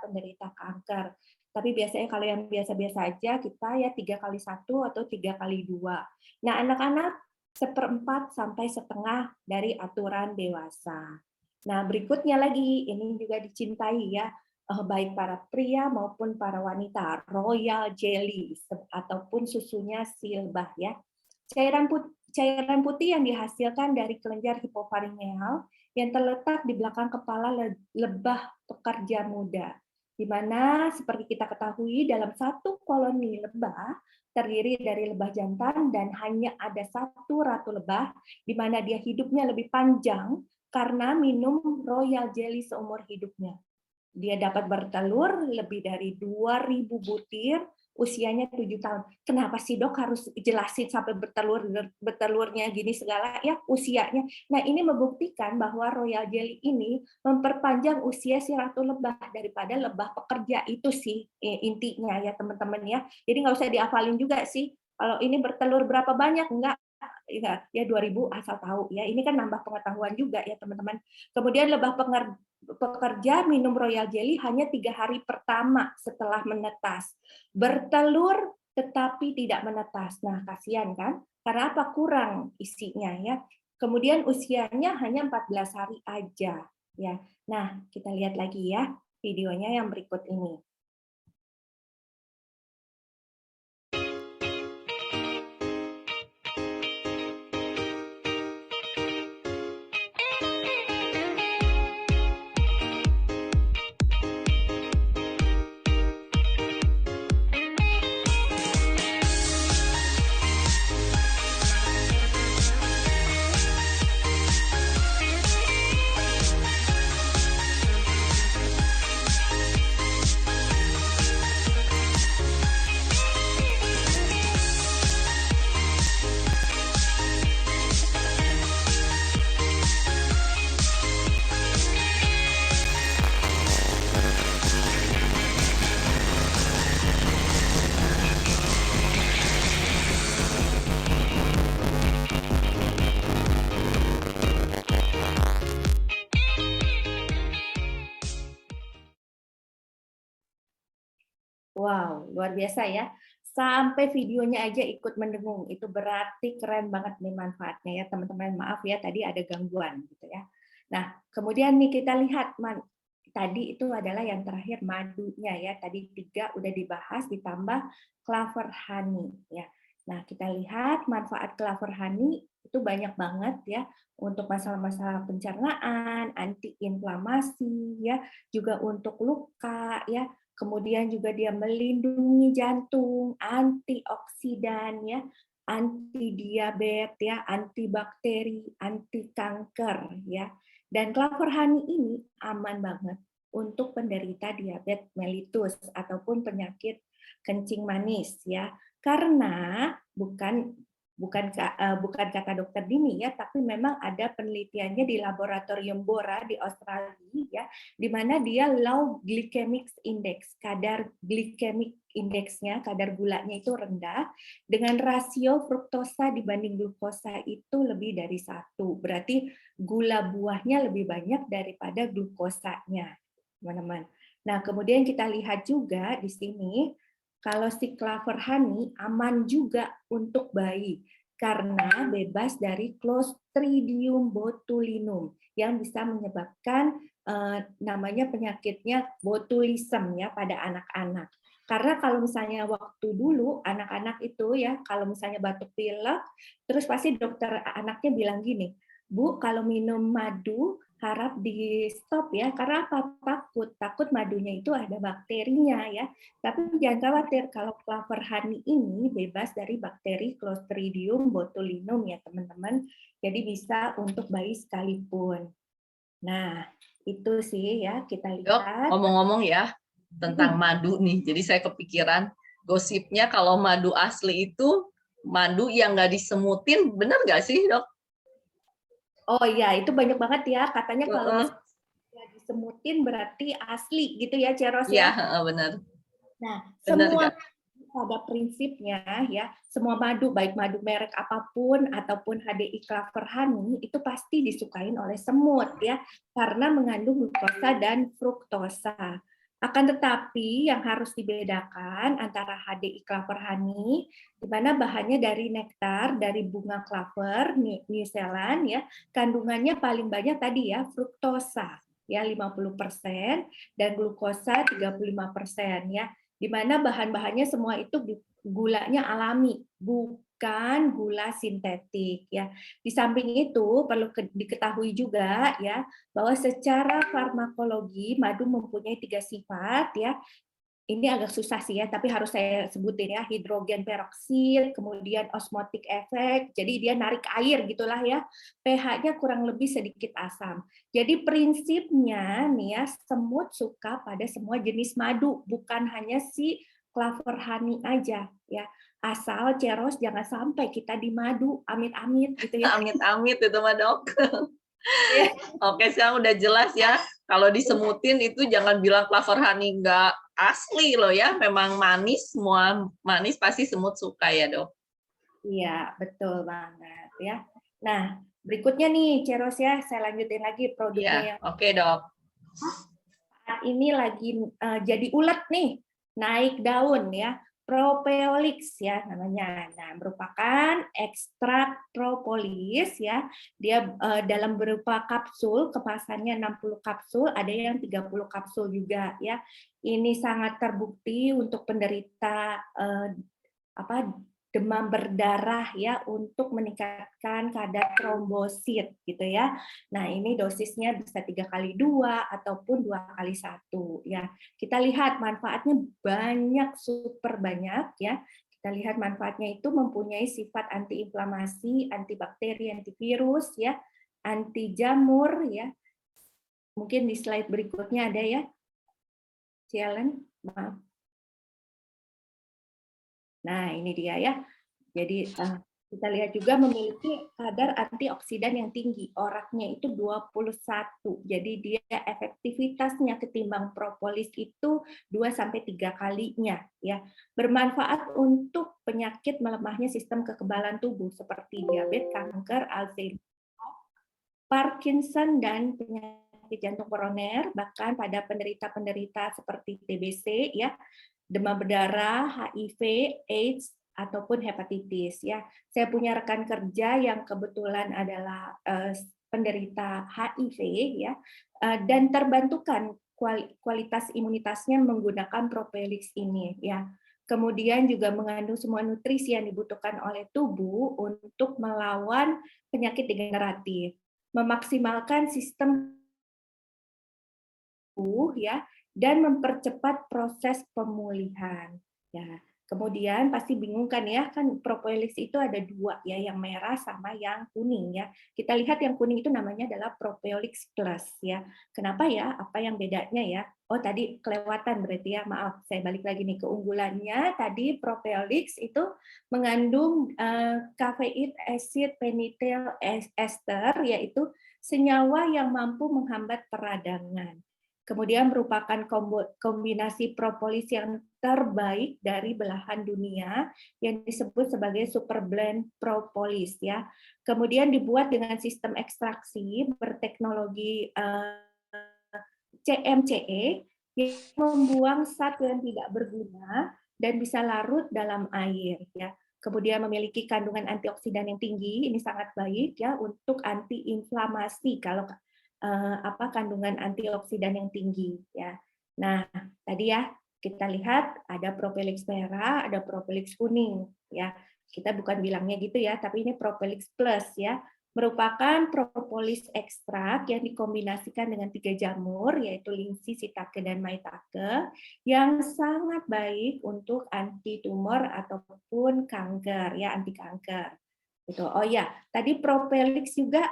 kanker. Tapi biasanya kalau yang biasa-biasa aja kita ya 3 kali 1 atau 3 kali 2. Nah, anak-anak 1/4 sampai setengah dari aturan dewasa. Nah, berikutnya lagi ini juga dicintai ya baik para pria maupun para wanita, royal jelly ataupun susunya silbah ya. Cairan putih yang dihasilkan dari kelenjar hipofaringeal yang terletak di belakang kepala lebah pekerja muda. Di mana seperti kita ketahui dalam satu koloni lebah terdiri dari lebah jantan dan hanya ada satu ratu lebah di mana dia hidupnya lebih panjang karena minum royal jelly seumur hidupnya. Dia dapat bertelur lebih dari 2.000 butir, usianya 7 tahun. Kenapa sih dok harus jelasin sampai bertelurnya gini segala ya usianya? Nah ini membuktikan bahwa royal jelly ini memperpanjang usia si ratu lebah daripada lebah pekerja itu sih intinya ya teman-teman ya. Jadi nggak usah dihafalin juga sih. Kalau ini bertelur berapa banyak enggak? Ya 2.000 asal tahu ya. Ini kan nambah pengetahuan juga ya teman-teman. Kemudian lebah pekerja minum royal jelly hanya 3 hari pertama setelah menetas. Bertelur tetapi tidak menetas. Nah, kasihan kan? Karena apa? Kurang isinya ya. Kemudian usianya hanya 14 hari aja ya. Nah, kita lihat lagi ya videonya yang berikut ini. Wow, luar biasa ya. Sampai videonya aja ikut mendengung. Itu berarti keren banget nih manfaatnya ya, teman-teman. Maaf ya, tadi ada gangguan gitu ya. Nah, kemudian nih kita lihat tadi itu adalah yang terakhir madunya ya. Tadi 3 udah dibahas ditambah clover honey ya. Nah, kita lihat manfaat clover honey itu banyak banget ya untuk masalah-masalah pencernaan, anti-inflamasi ya, juga untuk luka ya. Kemudian juga dia melindungi jantung, antioksidan ya, anti diabetes ya, antibakteri, anti kanker ya. Dan clover honey ini aman banget untuk penderita diabetes mellitus ataupun penyakit kencing manis ya. Karena bukan bukan kata dokter Dini ya, tapi memang ada penelitiannya di laboratorium Bora di Australia ya, di mana dia low glycemic index, kadar glycemic indeksnya, kadar gulanya itu rendah, dengan rasio fruktosa dibanding glukosa itu lebih dari 1. Berarti gula buahnya lebih banyak daripada glukosanya, teman-teman. Nah, kemudian kita lihat juga di sini, kalau si Clover Honey aman juga untuk bayi karena bebas dari Clostridium botulinum yang bisa menyebabkan namanya penyakitnya botulism ya pada anak-anak. Karena kalau misalnya waktu dulu anak-anak itu ya kalau misalnya batuk pilek, terus pasti dokter anaknya bilang gini, Bu, kalau minum madu harap di stop ya, karena apa? Takut madunya itu ada bakterinya ya. Tapi jangan khawatir, kalau Clover Honey ini bebas dari bakteri Clostridium botulinum ya teman-teman. Jadi bisa untuk bayi sekalipun. Nah, itu sih ya kita Dok, lihat. ngomong-ngomong ya tentang madu nih, jadi saya kepikiran gosipnya kalau madu asli itu madu yang nggak disemutin, benar nggak sih dok? Oh iya, itu banyak banget ya. Katanya kalau misalnya disemutin berarti asli gitu ya, Ceros Iya, ya. benar. Nah, Benar semua nggak? pada prinsipnya ya, semua madu baik madu merek apapun ataupun HDI Clover Honey itu pasti disukain oleh semut ya, karena mengandung glukosa dan fruktosa. Akan tetapi yang harus dibedakan antara HDI Clover Honey, di mana bahannya dari nektar dari bunga clover New Zealand ya, kandungannya paling banyak tadi ya fruktosa ya 50% dan glukosa 35% ya, di mana bahan-bahannya semua itu gulanya alami, bukan gula sintetik ya. Di samping itu perlu diketahui juga ya bahwa secara farmakologi madu mempunyai 3 sifat ya. Ini agak susah sih ya, tapi harus saya sebutin ya, hidrogen peroksid, kemudian osmotic effect, jadi dia narik air gitulah ya, pH-nya kurang lebih sedikit asam. Jadi prinsipnya nih ya, semut suka pada semua jenis madu, bukan hanya si Clover Honey aja ya. Asal Ceros jangan sampai kita di madu, amit-amit gitu ya. Amit-amit itu mah dok. Oke, sekarang udah jelas ya. Kalau disemutin itu jangan bilang Clover Honey nggak asli loh ya. Memang manis, semua manis pasti semut suka ya dok. Iya, betul banget ya. Nah, berikutnya nih Ceros ya, saya lanjutin lagi produknya Iya, yang oke dok. saat ini lagi jadi ulet nih, naik daun ya. Propolis ya namanya. Nah, merupakan ekstrak propolis ya. Dia dalam berupa kapsul, kemasannya 60 kapsul, ada yang 30 kapsul juga ya. Ini sangat terbukti untuk penderita demam berdarah ya, untuk meningkatkan kadar trombosit gitu ya. Nah, ini dosisnya bisa 3x2 ataupun 2x1 ya. Kita lihat manfaatnya banyak, super banyak ya. Kita lihat manfaatnya itu mempunyai sifat antiinflamasi, antibakteri, antivirus ya, anti jamur ya. Mungkin di slide berikutnya ada ya. Challenge, maaf. Nah, ini dia ya. Jadi kita lihat juga memiliki kadar antioksidan yang tinggi. ORAC-nya itu 21. Jadi dia efektivitasnya ketimbang propolis itu 2-3 kalinya ya. Bermanfaat untuk penyakit melemahnya sistem kekebalan tubuh seperti diabetes, kanker, Alzheimer, Parkinson dan penyakit jantung koroner, bahkan pada penderita-penderita seperti TBC ya, demam berdarah, HIV, AIDS, ataupun hepatitis ya. Saya punya rekan kerja yang kebetulan adalah penderita HIV ya, dan terbantukan kualitas imunitasnya menggunakan Propolis ini ya. Kemudian juga mengandung semua nutrisi yang dibutuhkan oleh tubuh untuk melawan penyakit degeneratif, memaksimalkan sistem tubuh ya, dan mempercepat proses pemulihan. Ya, kemudian pasti bingung kan ya, kan propolis itu ada 2 ya, yang merah sama yang kuning ya. Kita lihat yang kuning itu namanya adalah Propolis Plus ya. Kenapa ya? Apa yang bedanya ya? Oh tadi kelewatan berarti ya, maaf. Saya balik lagi nih keunggulannya. Tadi Propelix itu mengandung kafein acid pentyl ester, yaitu senyawa yang mampu menghambat peradangan. Kemudian merupakan kombinasi propolis yang terbaik dari belahan dunia yang disebut sebagai super blend propolis ya. Kemudian dibuat dengan sistem ekstraksi berteknologi CMCE yang membuang zat yang tidak berguna dan bisa larut dalam air ya. Kemudian memiliki kandungan antioksidan yang tinggi, ini sangat baik ya untuk antiinflamasi kalau kandungan antioksidan yang tinggi ya. Nah, tadi ya kita lihat ada Propelix merah, ada Propelix kuning ya. Kita bukan bilangnya gitu ya, tapi ini Propelix plus ya. Merupakan propolis ekstrak yang dikombinasikan dengan 3 jamur yaitu lingsi, shiitake dan maitake yang sangat baik untuk anti tumor ataupun kanker ya, anti kanker. Gitu. Oh ya, tadi Propelix juga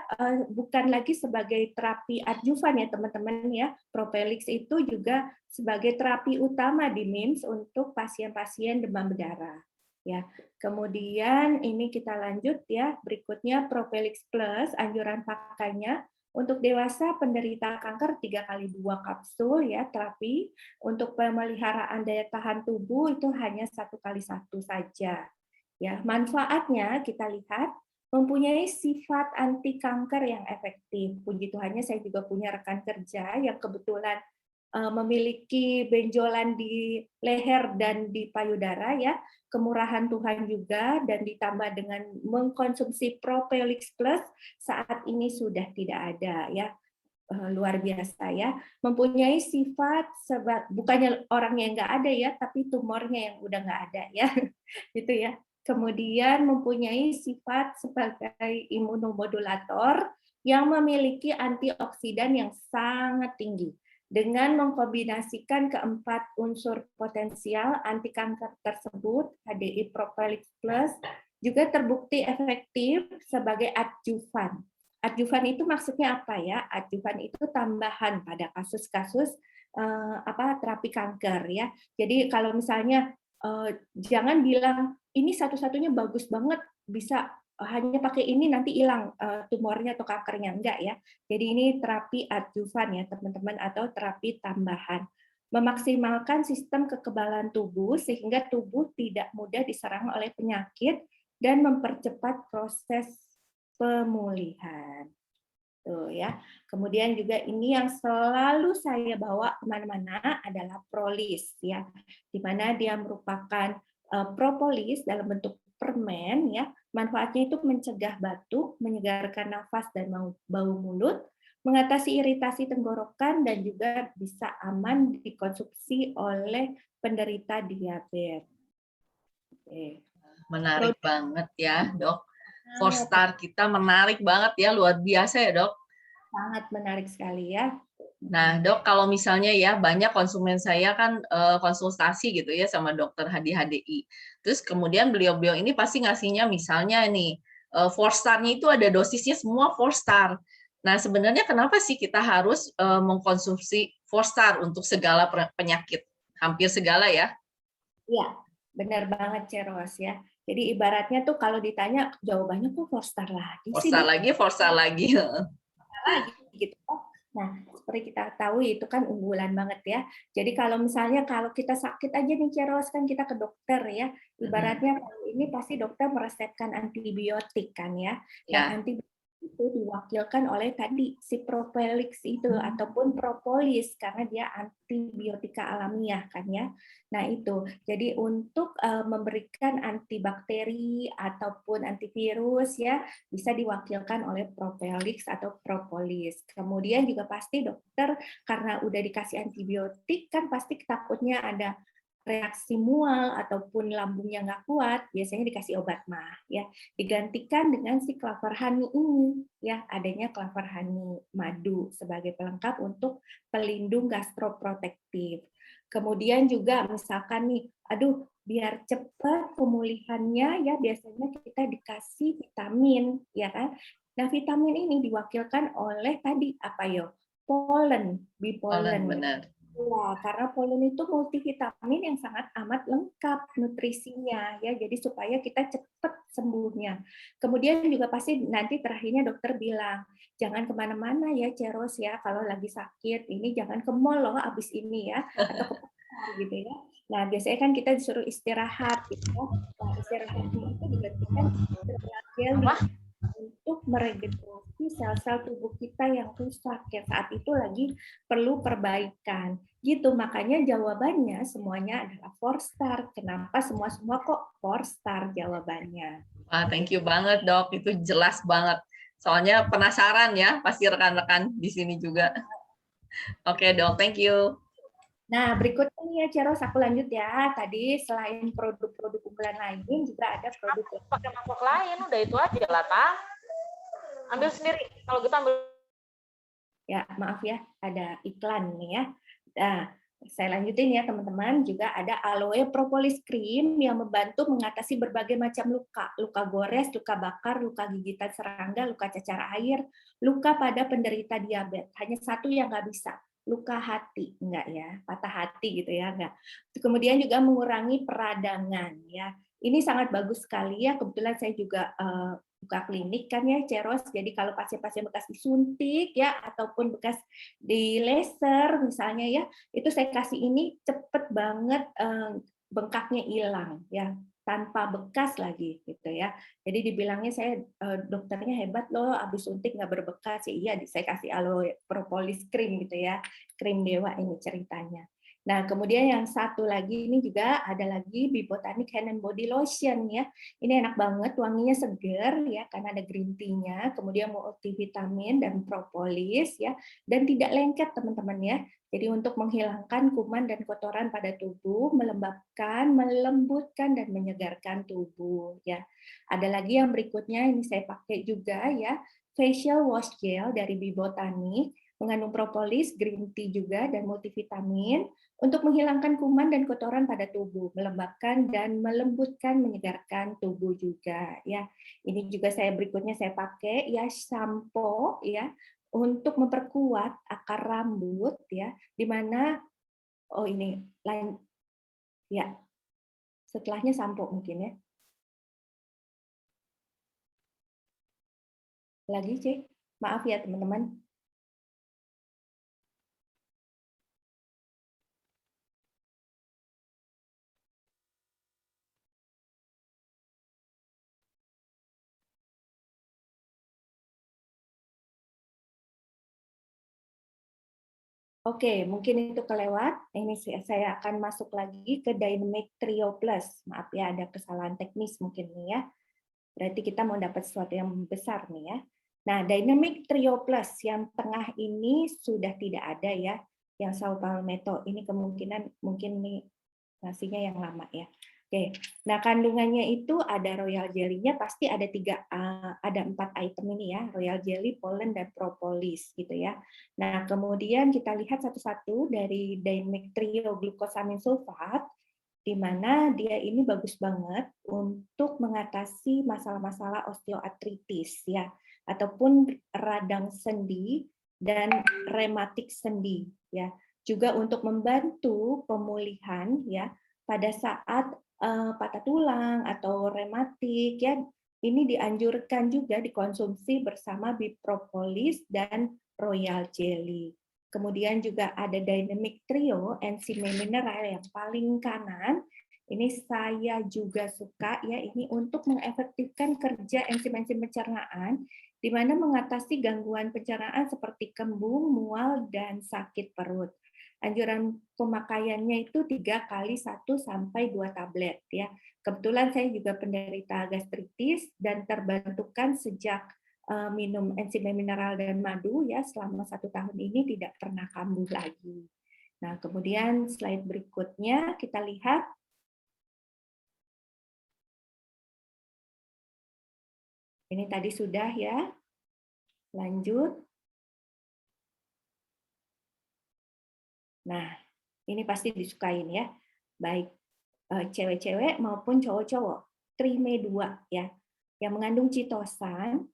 bukan lagi sebagai terapi adjuvan ya teman-teman ya. Propelix itu juga sebagai terapi utama di MIMS untuk pasien-pasien demam berdarah. Ya. Kemudian ini kita lanjut ya. Berikutnya Propelix Plus, anjuran pakainya untuk dewasa penderita kanker 3x2 kapsul ya terapi. Untuk pemeliharaan daya tahan tubuh itu hanya 1x1 saja. Ya, manfaatnya kita lihat mempunyai sifat anti kanker yang efektif. Puji Tuhannya saya juga punya rekan kerja yang kebetulan memiliki benjolan di leher dan di payudara ya. Kemurahan Tuhan juga dan ditambah dengan mengkonsumsi Propelix Plus saat ini sudah tidak ada ya. Luar biasa ya, mempunyai sifat bukannya orangnya yang nggak ada ya, tapi tumornya yang udah nggak ada ya, gitu ya. Kemudian mempunyai sifat sebagai imunomodulator yang memiliki antioksidan yang sangat tinggi. Dengan mengkombinasikan keempat unsur potensial anti kanker tersebut, HDI Propelix Plus juga terbukti efektif sebagai adjuvan. Adjuvan itu maksudnya apa ya? Adjuvan itu tambahan pada kasus-kasus terapi kanker ya. Jadi kalau misalnya jangan bilang ini satu-satunya bagus banget bisa hanya pakai ini nanti hilang tumornya atau kankernya, enggak ya. Jadi ini terapi adjuvan ya teman-teman atau terapi tambahan. Memaksimalkan sistem kekebalan tubuh sehingga tubuh tidak mudah diserang oleh penyakit dan mempercepat proses pemulihan. Tuh ya. Kemudian juga ini yang selalu saya bawa kemana-mana adalah Prolis ya, di mana dia merupakan propolis dalam bentuk permen ya. Manfaatnya itu mencegah batuk, menyegarkan nafas dan bau mulut, mengatasi iritasi tenggorokan dan juga bisa aman dikonsumsi oleh penderita diabetes. Menarik banget ya, Dok. 4-star kita menarik banget ya, luar biasa ya, Dok. Sangat menarik sekali ya. Nah, Dok, kalau misalnya ya banyak konsumen saya kan konsultasi gitu ya sama dokter HDI. Terus kemudian beliau-beliau ini pasti ngasihnya misalnya nih 4-star-nya itu ada dosisnya semua 4-star. Nah, sebenarnya kenapa sih kita harus mengkonsumsi 4-star untuk segala penyakit? Hampir segala ya. Iya, benar banget Ceros ya. Jadi ibaratnya tuh kalau ditanya jawabannya kok 4-star lagi sih. 4-star lagi, 4-star lagi. Lagi gitu. Nah, seperti kita tahu itu kan unggulan banget ya. Jadi kalau misalnya kalau kita sakit aja nih Ceros kan kita ke dokter ya. Ibaratnya ini pasti dokter meresepkan antibiotik kan ya. Nah, antibiotik itu diwakilkan oleh tadi si Propelix itu ataupun propolis karena dia antibiotika alamiah kan ya. Nah itu jadi untuk memberikan antibakteri ataupun antivirus ya bisa diwakilkan oleh Propelix atau propolis. Kemudian juga pasti dokter karena udah dikasih antibiotik kan pasti takutnya ada reaksi mual ataupun lambungnya nggak kuat, biasanya dikasih obat mah ya. Digantikan dengan si Clover Honey ini ya, adanya Clover Honey madu sebagai pelengkap untuk pelindung gastroprotektif. Kemudian juga misalkan nih, aduh biar cepat pemulihannya ya biasanya kita dikasih vitamin ya kan. Nah, vitamin ini diwakilkan oleh tadi apa yo? Polen, bee pollen. Benar. Iya, karena polen itu multivitamin yang sangat amat lengkap nutrisinya ya, jadi supaya kita cepat sembuhnya. Kemudian juga pasti nanti terakhirnya dokter bilang, jangan kemana-mana ya Ceros ya, kalau lagi sakit ini jangan ke mall loh abis ini ya, atau ke pasar gitu ya. Nah biasanya kan kita disuruh istirahat gitu ya. Nah istirahatnya itu digantikan istirahat gel untuk meregenerasi sel-sel tubuh kita yang rusak yang saat itu lagi perlu perbaikan. Gitu, makanya jawabannya semuanya adalah 4 star. Kenapa semua kok 4 star jawabannya? Wah, thank you banget dok, itu jelas banget. Soalnya penasaran ya, pasti rekan-rekan di sini juga. Oke dok, thank you. Nah, berikutnya nih ya, Ceros, aku lanjut ya. Tadi selain produk-produk unggulan lain, juga ada produk pakai mangkok lain, udah itu aja lah, Tang. Ambil sendiri, kalau gitu ambil. Ya, maaf ya, ada iklan nih ya. Nah, saya lanjutin ya teman-teman, juga ada aloe propolis cream yang membantu mengatasi berbagai macam luka. Luka gores, luka bakar, luka gigitan serangga, luka cacar air, luka pada penderita diabetes. Hanya satu yang nggak bisa, luka hati, enggak ya, patah hati gitu ya, enggak. Kemudian juga mengurangi peradangan ya. Ini sangat bagus sekali ya, kebetulan saya juga buka klinik kan ya Ceros, jadi kalau pasien-pasien bekas disuntik ya ataupun bekas di laser misalnya ya, itu saya kasih ini cepet banget bengkaknya hilang ya, tanpa bekas lagi gitu ya. Jadi dibilangnya saya dokternya hebat loh, habis suntik nggak berbekas. Iya, saya kasih aloe propolis cream gitu ya, krim dewa ini ceritanya. Nah, kemudian yang satu lagi ini juga ada lagi Bibotanic Hand and Body Lotion ya. Ini enak banget, wanginya seger ya karena ada green tea-nya, kemudian multivitamin dan propolis ya, dan tidak lengket teman-teman ya. Jadi untuk menghilangkan kuman dan kotoran pada tubuh, melembabkan, melembutkan dan menyegarkan tubuh ya. Ada lagi yang berikutnya ini saya pakai juga ya, facial wash gel dari Bibotanic, mengandung propolis, green tea juga dan multivitamin untuk menghilangkan kuman dan kotoran pada tubuh, melembabkan dan melembutkan, menyegarkan tubuh juga ya. Ini juga saya berikutnya saya pakai ya sampo ya untuk memperkuat akar rambut ya, di mana oh ini lain ya. Setelahnya sampo mungkin ya. Lagi cek, maaf ya teman-teman. Oke, mungkin itu kelewat. Ini saya akan masuk lagi ke Dynamic Trio Plus. Maaf ya, ada kesalahan teknis mungkin nih ya. Berarti kita mau dapat sesuatu yang besar nih ya. Nah, Dynamic Trio Plus yang tengah ini sudah tidak ada ya. Yang Sao Palmetto ini kemungkinan mungkin nih nasinya yang lama ya. Oke, nah kandungannya itu ada royal jelly-nya pasti ada 4 item ini ya, royal jelly, pollen dan propolis gitu ya. Nah kemudian kita lihat satu-satu dari Dynamic Trio glucosamine sulfat, di mana dia ini bagus banget untuk mengatasi masalah-masalah osteoartritis ya, ataupun radang sendi dan rematik sendi ya. Juga untuk membantu pemulihan ya pada saat patah tulang atau rematik ya, ini dianjurkan juga dikonsumsi bersama bipropolis dan royal jelly. Kemudian juga ada Dynamic Trio enzim mineral yang paling kanan. Ini saya juga suka ya, ini untuk mengefektifkan kerja enzim-enzim pencernaan di mana mengatasi gangguan pencernaan seperti kembung, mual dan sakit perut. Anjuran pemakaiannya itu 3 kali 1 sampai 2 tablet ya. Kebetulan saya juga penderita gastritis dan terbantukan sejak minum enzim mineral dan madu ya selama 1 tahun ini tidak pernah kambuh lagi. Nah, kemudian slide berikutnya kita lihat. Ini tadi sudah ya. Lanjut. Nah, ini pasti disukain ya, baik cewek-cewek maupun cowok-cowok. Trime 2 ya, yang mengandung chitosan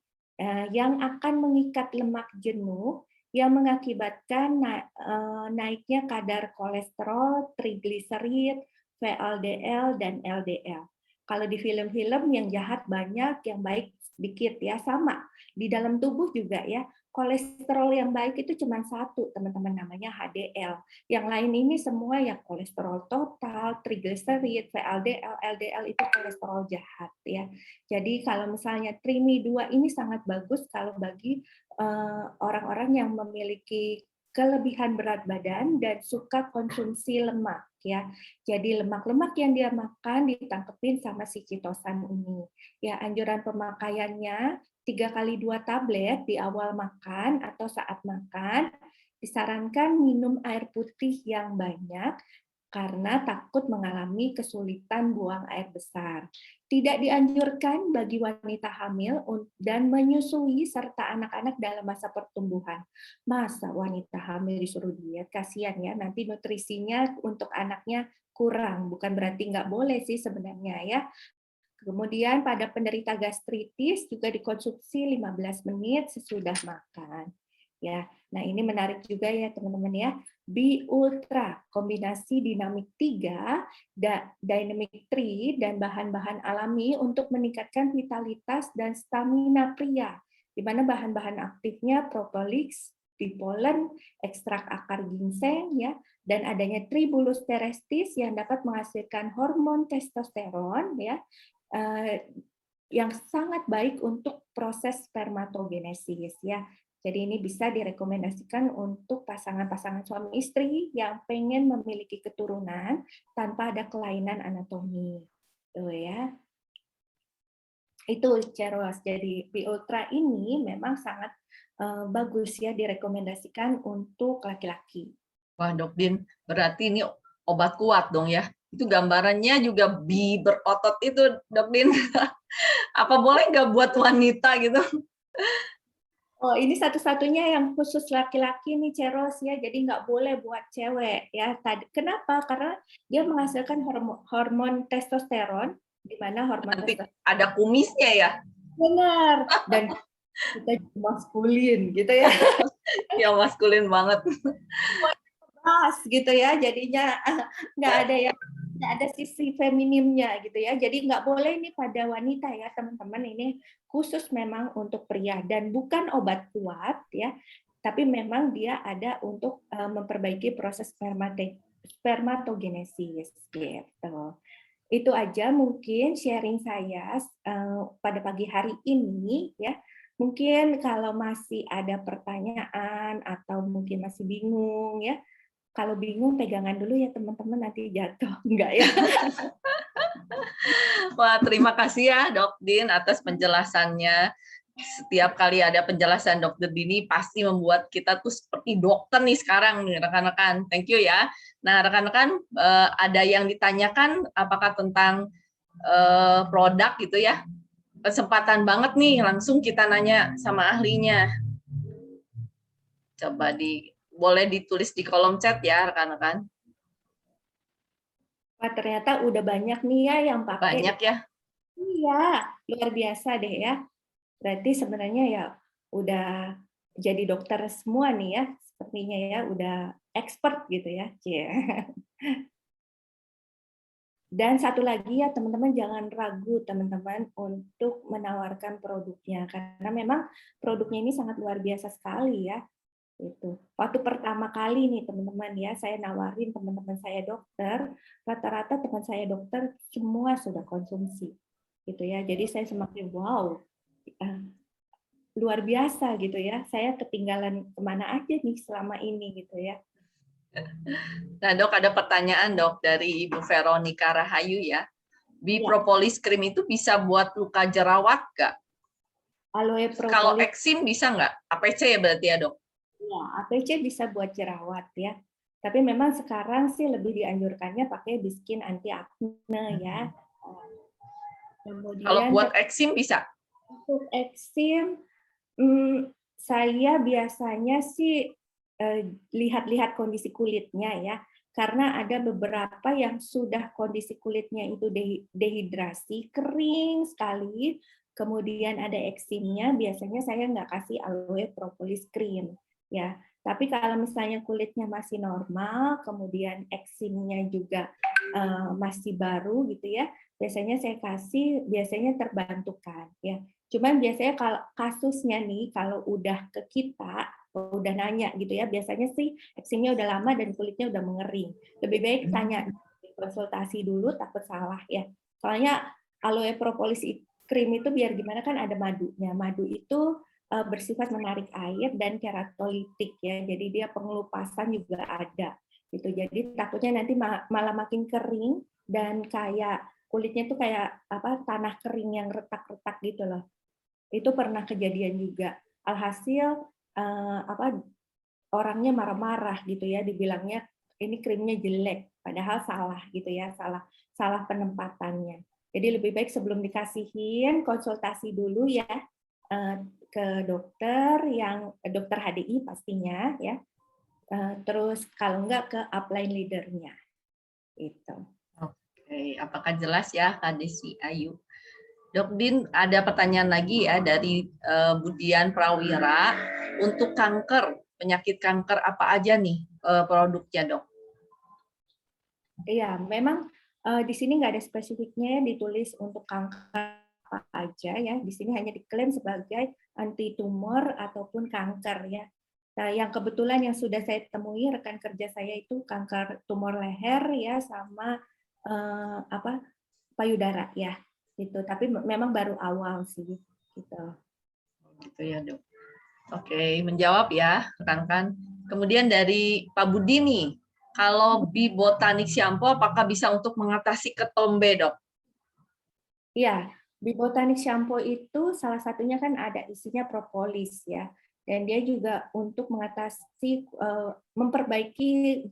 yang akan mengikat lemak jenuh yang mengakibatkan naiknya kadar kolesterol, trigliserid, VLDL, dan LDL. Kalau di film-film yang jahat banyak, yang baik sedikit ya, sama. Di dalam tubuh juga ya, kolesterol yang baik itu cuma satu, teman-teman, namanya HDL. Yang lain ini semua ya kolesterol total, trigliserid, VLDL, LDL itu kolesterol jahat ya. Jadi kalau misalnya Trimi 2 ini sangat bagus kalau bagi orang-orang yang memiliki kelebihan berat badan dan suka konsumsi lemak ya. Jadi lemak-lemak yang dia makan ditangkepin sama si chitosan ini. Ya, anjuran pemakaiannya 3x2 tablet di awal makan atau saat makan. Disarankan minum air putih yang banyak karena takut mengalami kesulitan buang air besar. Tidak dianjurkan bagi wanita hamil dan menyusui serta anak-anak dalam masa pertumbuhan. Masa wanita hamil disuruh diet? Kasihan ya, nanti nutrisinya untuk anaknya kurang. Bukan berarti nggak boleh sih sebenarnya ya. Kemudian pada penderita gastritis juga dikonsumsi 15 menit sesudah makan. Ya, nah ini menarik juga ya teman-teman ya. B-Ultra, kombinasi dinamik 3, dynamic 3, dan bahan-bahan alami untuk meningkatkan vitalitas dan stamina pria. Di mana bahan-bahan aktifnya propolis, bipolen, ekstrak akar ginseng, ya, dan adanya Tribulus terrestis yang dapat menghasilkan hormon testosteron, ya, yang sangat baik untuk proses spermatogenesis ya. Jadi ini bisa direkomendasikan untuk pasangan-pasangan suami istri yang pengen memiliki keturunan tanpa ada kelainan anatomi. Tuh ya. Itu Ceros. Jadi B-Ultra ini memang sangat bagus ya, direkomendasikan untuk laki-laki. Wah, Dok Din, berarti ini obat kuat dong ya. Itu gambarannya juga B berotot itu, Dok Din. Apa boleh nggak buat wanita gitu? Oh, ini satu-satunya yang khusus laki-laki nih, Ceros ya. Jadi nggak boleh buat cewek ya. Kenapa? Karena dia menghasilkan hormon testosteron, di mana hormon Nanti testosteron ada kumisnya ya. benar, dan kita maskulin gitu ya. Ya maskulin banget. Pas gitu ya. Jadinya nggak ada sisi feminimnya gitu ya. Jadi nggak boleh nih pada wanita ya, teman-teman. Ini khusus memang untuk pria dan bukan obat kuat ya, tapi memang dia ada untuk memperbaiki proses spermatogenesis gitu. Itu aja mungkin sharing saya pada pagi hari ini ya. Mungkin kalau masih ada pertanyaan atau mungkin masih bingung ya, kalau bingung pegangan dulu ya teman-teman, nanti jatuh. Enggak ya? Wah, terima kasih ya Dok Din atas penjelasannya. Setiap kali ada penjelasan Dokter Dini pasti membuat kita tuh seperti dokter nih sekarang nih rekan-rekan. Thank you ya. Nah rekan-rekan ada yang ditanyakan apakah tentang produk gitu ya. Kesempatan banget nih langsung kita nanya sama ahlinya. Coba boleh ditulis di kolom chat ya rekan-rekan. Wah, ternyata udah banyak nih ya yang pakai. Banyak ya. Iya, luar biasa deh ya. Berarti sebenarnya ya udah jadi dokter semua nih ya, sepertinya ya, udah expert gitu ya. Dan satu lagi ya teman-teman, jangan ragu teman-teman untuk menawarkan produknya, karena memang produknya ini sangat luar biasa sekali ya. Itu. Waktu pertama kali nih teman-teman ya, saya nawarin teman-teman saya dokter, rata-rata teman saya dokter semua sudah konsumsi. Gitu ya. Jadi saya semakin wow. Luar biasa gitu ya. Saya ketinggalan kemana aja nih selama ini gitu ya. Nah, Dok, ada pertanyaan, Dok, dari Ibu Veronica Rahayu ya. Propolis cream itu bisa buat luka jerawat nggak? Aloe propolis. Kalau eksim bisa nggak? APC ya berarti ya, Dok? Ya, APC bisa buat jerawat ya. Tapi memang sekarang sih lebih dianjurkannya pakai biskin anti akne ya. Kemudian, kalau buat eksim bisa? Untuk eksim, saya biasanya sih lihat-lihat kondisi kulitnya ya. Karena ada beberapa yang sudah kondisi kulitnya itu dehidrasi, kering sekali, kemudian ada eksimnya, biasanya saya nggak kasih aloe propolis cream. ya. Tapi kalau misalnya kulitnya masih normal, kemudian eksimnya juga masih baru gitu ya, biasanya saya kasih biasanya terbantukan ya. Cuman biasanya kalau kasusnya nih kalau udah ke kita, udah nanya gitu ya, biasanya sih eksimnya udah lama dan kulitnya udah mengering. Lebih baik tanya konsultasi dulu, takut salah ya. Soalnya aloe propolis krim itu biar gimana kan ada madunya. Madu itu bersifat menarik air dan keratolitik ya. Jadi dia pengelupasan juga ada. Gitu. Jadi takutnya nanti malah makin kering dan kayak kulitnya tuh kayak apa tanah kering yang retak-retak gitu loh. Itu pernah kejadian juga. Alhasil apa orangnya marah-marah gitu ya, dibilangnya ini krimnya jelek, padahal salah gitu ya, salah penempatannya. Jadi lebih baik sebelum dikasihin konsultasi dulu ya ke dokter HDI pastinya ya. Terus kalau enggak ke upline leader-nya. Itu. Oke, apakah jelas ya Kak Desi Ayu? Dok Din, ada pertanyaan lagi ya dari Budian Prawira. Untuk kanker, penyakit kanker apa aja nih produknya, Dok? Iya, memang di sini nggak ada spesifiknya ditulis untuk kanker apa aja ya. Di sini hanya diklaim sebagai anti tumor ataupun kanker ya. Nah, yang kebetulan yang sudah saya temui rekan kerja saya itu kanker tumor leher ya sama payudara ya. Gitu. Tapi memang baru awal sih gitu. Gitu ya, Dok. Oke, menjawab ya, rekan-rekan. Kemudian dari Pak Budi nih, kalau Biobotanik shampoo apakah bisa untuk mengatasi ketombe, Dok? Iya, Biobotanik shampoo itu salah satunya kan ada isinya propolis ya. Dan dia juga untuk mengatasi memperbaiki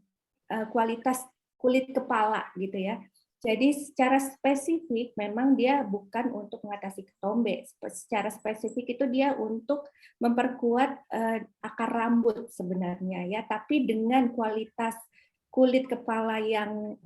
kualitas kulit kepala gitu ya. Jadi secara spesifik memang dia bukan untuk mengatasi ketombe. Secara spesifik itu dia untuk memperkuat akar rambut sebenarnya ya, tapi dengan kualitas kulit kepala yang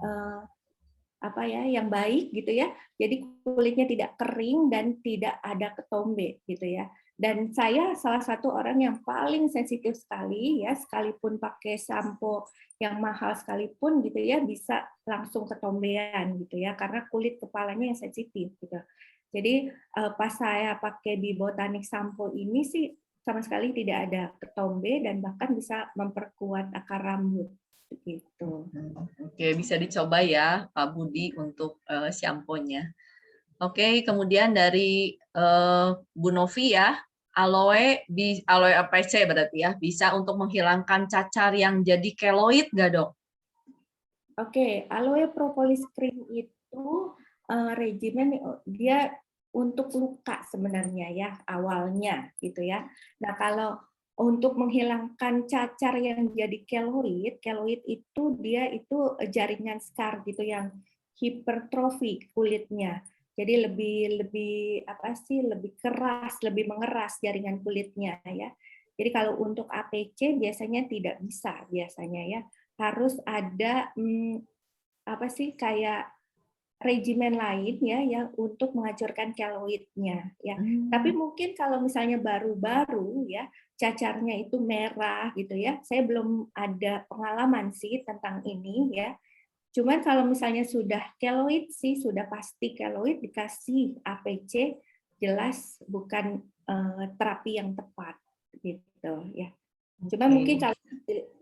yang baik gitu ya. Jadi kulitnya tidak kering dan tidak ada ketombe gitu ya. Dan saya salah satu orang yang paling sensitif sekali ya, sekalipun pakai sampo yang mahal sekalipun gitu ya, bisa langsung ketombean gitu ya, karena kulit kepalanya yang sensitif gitu. Jadi pas saya pakai Biobotanik sampo ini sih sama sekali tidak ada ketombe dan bahkan bisa memperkuat akar rambut gitu. Oke, bisa dicoba ya Pak Budi untuk shampoo-nya. Oke, kemudian dari Bu Novi ya, aloe APC berarti ya, bisa untuk menghilangkan cacar yang jadi keloid nggak, Dok? Oke, aloe propolis cream itu regimen dia untuk luka sebenarnya ya awalnya gitu ya. Nah kalau untuk menghilangkan cacar yang jadi keloid itu dia itu jaringan scar gitu yang hipertrofi kulitnya. Jadi lebih keras, lebih mengeras jaringan kulitnya ya. Jadi kalau untuk APC biasanya tidak bisa biasanya ya. Harus ada kayak regimen lain ya yang untuk menghancurkan keloidnya ya. Tapi mungkin kalau misalnya baru-baru ya cacarnya itu merah gitu ya. Saya belum ada pengalaman sih tentang ini ya. Cuman kalau misalnya sudah keloid sih sudah pasti keloid dikasih APC jelas bukan terapi yang tepat gitu ya. Cuma mungkin kalau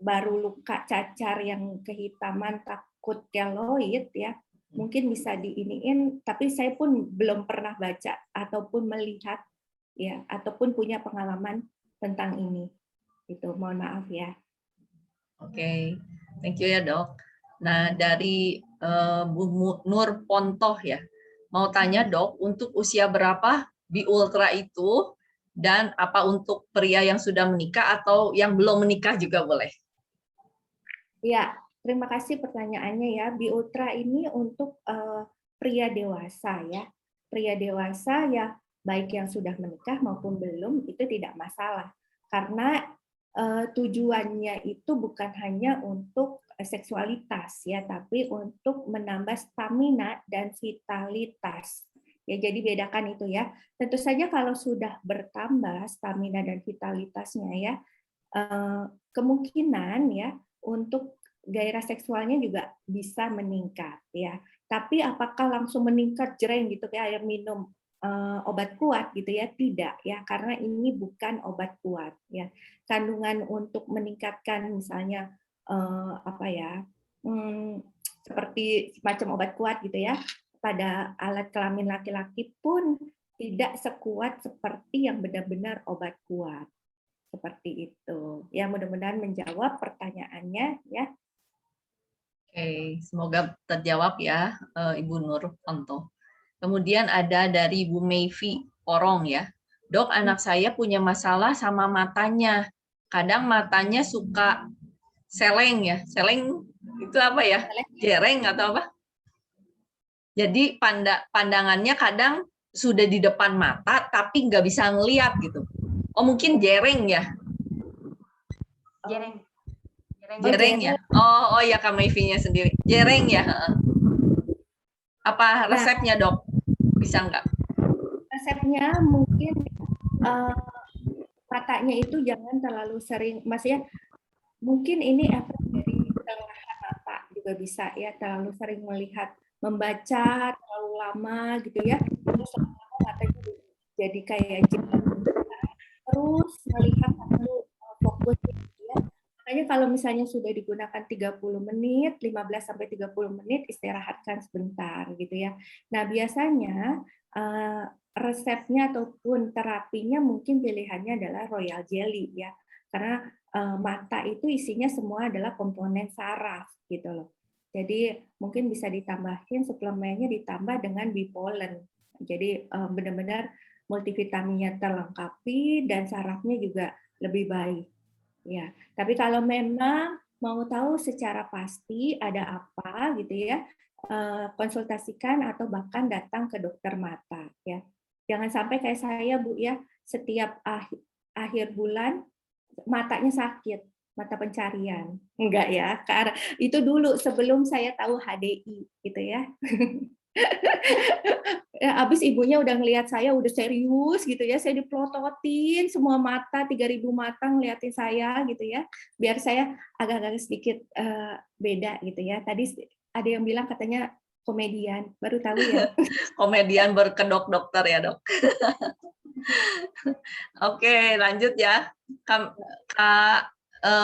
baru luka cacar yang kehitaman takut keloid ya mungkin bisa diiniin, tapi saya pun belum pernah baca ataupun melihat ya ataupun punya pengalaman tentang ini. Itu mohon maaf ya. Oke, thank you ya Dok. Nah dari Bu Nur Pontoh ya, mau tanya Dok, untuk usia berapa Bi Ultra itu dan apa untuk pria yang sudah menikah atau yang belum menikah juga boleh? Ya, terima kasih pertanyaannya ya. Bi Ultra ini untuk pria dewasa ya. Pria dewasa ya baik yang sudah menikah maupun belum itu tidak masalah. Karena tujuannya itu bukan hanya untuk seksualitas ya, tapi untuk menambah stamina dan vitalitas. Ya, jadi bedakan itu ya. Tentu saja kalau sudah bertambah stamina dan vitalitasnya ya, kemungkinan ya untuk gairah seksualnya juga bisa meningkat ya. Tapi apakah langsung meningkat jreng gitu kayak minum obat kuat gitu ya? Tidak ya, karena ini bukan obat kuat ya. Kandungan untuk meningkatkan misalnya apa ya? Seperti semacam obat kuat gitu ya. Pada alat kelamin laki-laki pun tidak sekuat seperti yang benar-benar obat kuat. Seperti itu. Ya, mudah-mudahan menjawab pertanyaannya ya. Oke, semoga terjawab ya, Ibu Nur Onto. Kemudian ada dari Ibu Mayvi Porong ya. Dok, anak saya punya masalah sama matanya. Kadang matanya suka seleng ya. Seleng itu apa ya? Jereng atau apa? Jadi pandangannya kadang sudah di depan mata tapi nggak bisa ngelihat gitu. Oh mungkin jereng ya? Jereng. Jereng ya? Oh ya, Kak Mayvi-nya sendiri. Jereng ya? Apa resepnya dok? Bisa nggak? Resepnya mungkin matanya itu jangan terlalu sering, maksudnya mungkin ini efek dari kelelahan mata juga bisa ya, terlalu sering melihat, membaca terlalu lama gitu ya, terus lama-lama matanya jadi kayak terus melihat satu fokus gitu ya. Makanya kalau misalnya sudah digunakan 30 menit, 15 sampai 30 menit istirahatkan sebentar gitu ya. Nah, biasanya resepnya ataupun terapinya mungkin pilihannya adalah royal jelly ya. Karena mata itu isinya semua adalah komponen saraf gitu loh. Jadi mungkin bisa ditambahin suplemennya ditambah dengan bipolen. Jadi benar-benar multivitaminnya terlengkapi dan sarafnya juga lebih baik. Ya, tapi kalau memang mau tahu secara pasti ada apa gitu ya, konsultasikan atau bahkan datang ke dokter mata ya. Jangan sampai kayak saya Bu ya, setiap akhir bulan matanya sakit, mata pencarian. Enggak ya, karena itu dulu sebelum saya tahu HDI gitu ya. Abis ibunya udah ngelihat saya udah serius gitu ya, saya dipelototin semua mata 3.000 mata ngeliatin saya gitu ya, biar saya agak-agak sedikit beda gitu ya. Tadi ada yang bilang katanya komedian, baru tahu ya. Komedian berkedok dokter ya dok. Oke, lanjut ya. Kak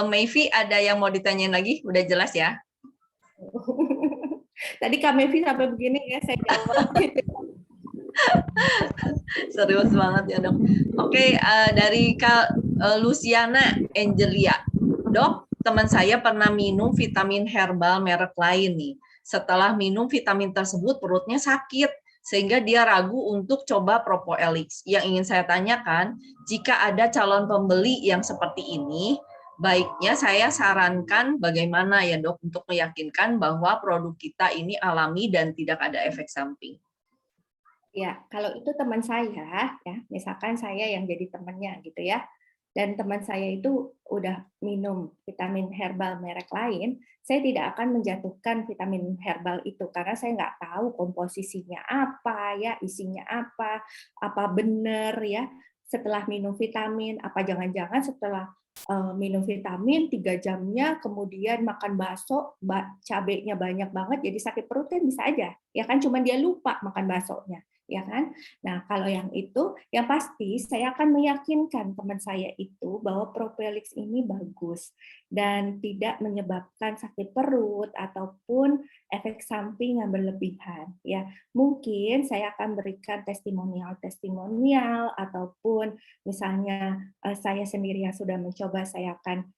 Mayvi ada yang mau ditanyain lagi? Udah jelas ya? Tadi Kak Mayvi sampai begini ya, saya jawab gitu. Serius banget ya dok. Oke, dari Kak Luciana Angelia. Dok, teman saya pernah minum vitamin herbal merek lain nih. Setelah minum vitamin tersebut perutnya sakit, sehingga dia ragu untuk coba Propoelix. Yang ingin saya tanyakan, jika ada calon pembeli yang seperti ini, baiknya saya sarankan bagaimana ya dok untuk meyakinkan bahwa produk kita ini alami dan tidak ada efek samping. Ya, kalau itu teman saya, ya, misalkan saya yang jadi temannya gitu ya, dan teman saya itu udah minum vitamin herbal merek lain, saya tidak akan menjatuhkan vitamin herbal itu karena saya nggak tahu komposisinya apa, ya isinya apa benar ya. Setelah minum vitamin, apa jangan-jangan setelah minum vitamin 3 jamnya kemudian makan bakso, cabenya banyak banget jadi sakit perut kan bisa aja, ya kan cuma dia lupa makan baksonya. Ya kan? Nah, kalau yang itu, yang pasti saya akan meyakinkan teman saya itu bahwa Propoelix ini bagus dan tidak menyebabkan sakit perut ataupun efek samping yang berlebihan. Ya, mungkin saya akan berikan testimonial ataupun misalnya saya sendiri yang sudah mencoba, saya akan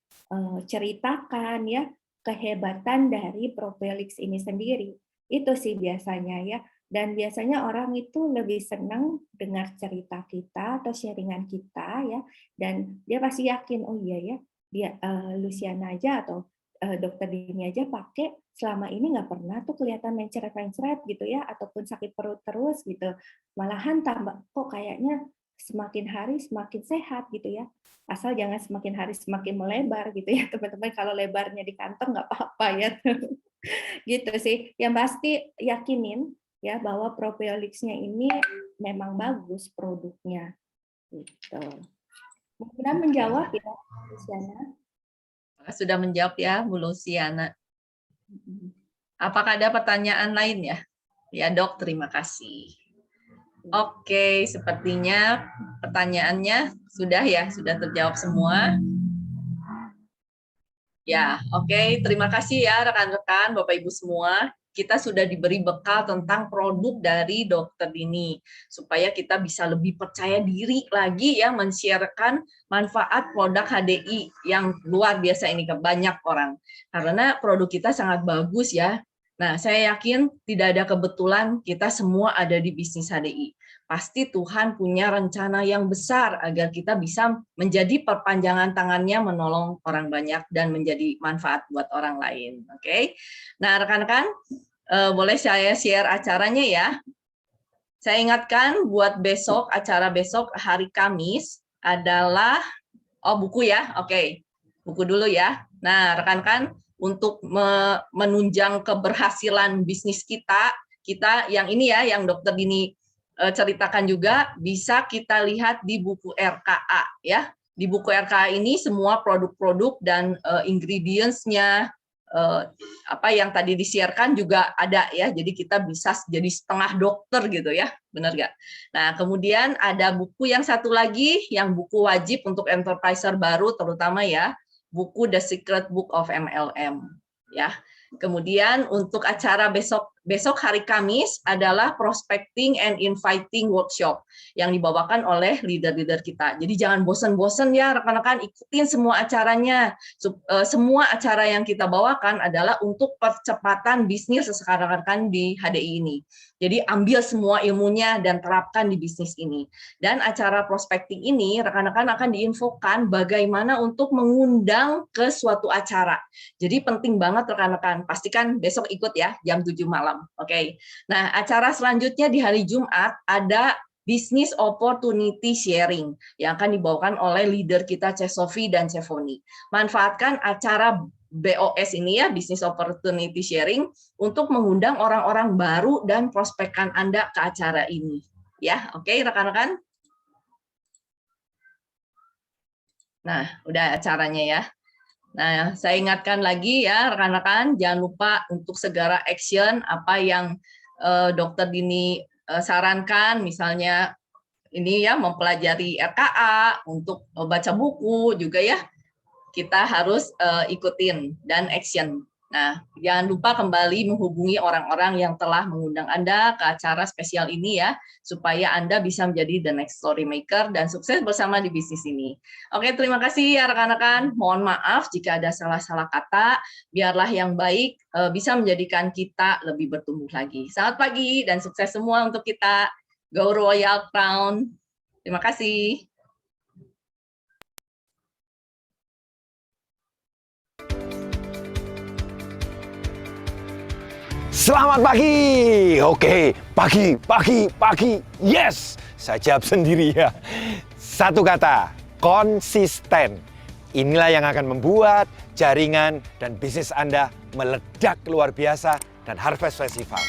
ceritakan ya kehebatan dari Propoelix ini sendiri. Itu sih biasanya ya. Dan biasanya orang itu lebih senang dengar cerita kita atau sharingan kita ya, dan dia pasti yakin oh iya ya dia Luciana aja atau dokter Dini aja pakai selama ini nggak pernah tuh kelihatan mencret-mencret gitu ya ataupun sakit perut terus gitu, malahan tambah kok kayaknya semakin hari semakin sehat gitu ya, asal jangan semakin hari semakin melebar gitu ya teman-teman, kalau lebarnya di kantong nggak apa-apa ya. Gitu sih, yang pasti yakinin ya bahwa Propoelix-nya ini memang bagus produknya gitu. Mudah menjawab ya, Luciana. Sudah menjawab ya, Bu Luciana. Apakah ada pertanyaan lain ya? Ya dok, terima kasih. Oke, sepertinya pertanyaannya sudah ya, sudah terjawab semua. Ya, oke. Terima kasih ya rekan-rekan, Bapak Ibu semua. Kita sudah diberi bekal tentang produk dari Dokter Dini supaya kita bisa lebih percaya diri lagi ya men-sharekan manfaat produk HDI yang luar biasa ini ke banyak orang. Karena produk kita sangat bagus ya. Nah, saya yakin tidak ada kebetulan kita semua ada di bisnis HDI. Pasti Tuhan punya rencana yang besar agar kita bisa menjadi perpanjangan tangannya menolong orang banyak dan menjadi manfaat buat orang lain. Oke. Nah, rekan-rekan, boleh saya share acaranya ya. Saya ingatkan buat besok, acara besok hari Kamis adalah buku ya. Oke. Buku dulu ya. Nah, rekan-rekan, untuk menunjang keberhasilan bisnis kita yang ini ya, yang Dokter Dini ceritakan juga, bisa kita lihat di buku RKA ya. Di buku RKA ini semua produk-produk dan ingredients-nya apa yang tadi disiarkan juga ada ya. Jadi kita bisa jadi setengah dokter gitu ya. Benar nggak? Nah, kemudian ada buku yang satu lagi yang buku wajib untuk enterpriser baru terutama ya, buku The Secret Book of MLM ya. Kemudian untuk acara besok hari Kamis adalah prospecting and inviting workshop yang dibawakan oleh leader-leader kita. Jadi jangan bosan-bosan ya rekan-rekan, ikutin semua acaranya. Semua acara yang kita bawakan adalah untuk percepatan bisnis rekan-rekan di HDI ini. Jadi ambil semua ilmunya dan terapkan di bisnis ini. Dan acara prospecting ini rekan-rekan akan diinfokan bagaimana untuk mengundang ke suatu acara. Jadi penting banget rekan-rekan, pastikan besok ikut ya jam 7 malam. Oke. Nah, acara selanjutnya di hari Jumat ada Business Opportunity Sharing yang akan dibawakan oleh leader kita Cesofi dan Cefoni. Manfaatkan acara BOS ini ya, Business Opportunity Sharing, untuk mengundang orang-orang baru dan prospekan Anda ke acara ini. Ya, oke rekan-rekan? Nah, udah acaranya ya. Nah, saya ingatkan lagi ya rekan-rekan, jangan lupa untuk segera action apa yang Dokter Dini sarankan, misalnya ini ya mempelajari RKA, untuk baca buku juga ya. Kita harus ikutin dan action. Nah, jangan lupa kembali menghubungi orang-orang yang telah mengundang Anda ke acara spesial ini ya, supaya Anda bisa menjadi the next story maker dan sukses bersama di bisnis ini. Oke, terima kasih ya rekan-rekan. Mohon maaf jika ada salah-salah kata. Biarlah yang baik bisa menjadikan kita lebih bertumbuh lagi. Selamat pagi dan sukses semua untuk kita. Go Royal Crown. Terima kasih. Selamat pagi. Oke, pagi. Yes, saya jawab sendiri ya. Satu kata, konsisten. Inilah yang akan membuat jaringan dan bisnis Anda meledak luar biasa dan Harvest Festival.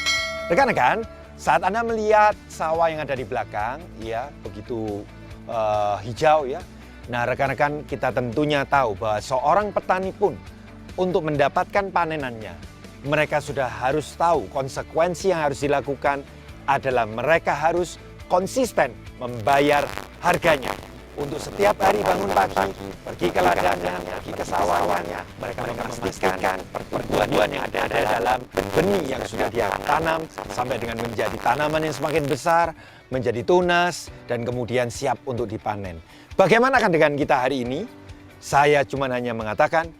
Rekan-rekan, saat Anda melihat sawah yang ada di belakang, ya begitu hijau ya. Nah, rekan-rekan, kita tentunya tahu bahwa seorang petani pun untuk mendapatkan panenannya, mereka sudah harus tahu konsekuensi yang harus dilakukan adalah mereka harus konsisten membayar harganya. Untuk setiap hari bangun pagi, pergi ke ladangnya, pergi ke sawahnya, mereka memastikan pertumbuhan yang ada dalam benih yang sudah dia tanam sampai dengan menjadi tanaman yang semakin besar, menjadi tunas, dan kemudian siap untuk dipanen. Bagaimana kan dengan kita hari ini? Saya cuma hanya mengatakan,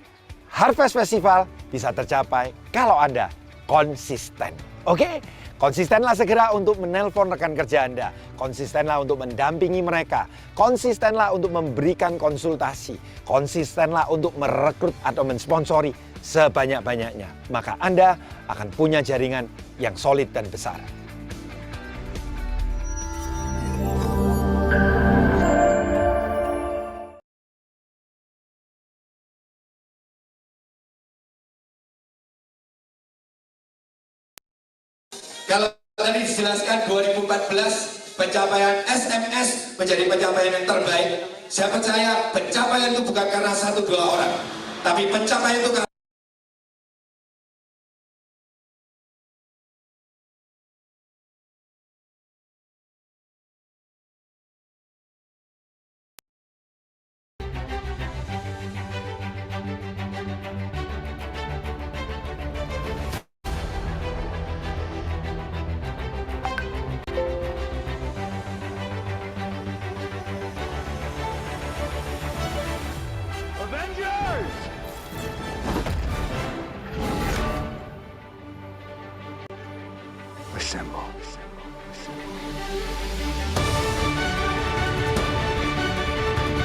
Harvest Festival bisa tercapai kalau Anda konsisten. Oke? Konsistenlah segera untuk menelpon rekan kerja Anda. Konsistenlah untuk mendampingi mereka. Konsistenlah untuk memberikan konsultasi. Konsistenlah untuk merekrut atau mensponsori sebanyak-banyaknya. Maka Anda akan punya jaringan yang solid dan besar. Kalau tadi dijelaskan 2014 pencapaian SMS menjadi pencapaian yang terbaik, Saya percaya pencapaian itu bukan karena 1-2 orang, tapi pencapaian itu karena Assemble.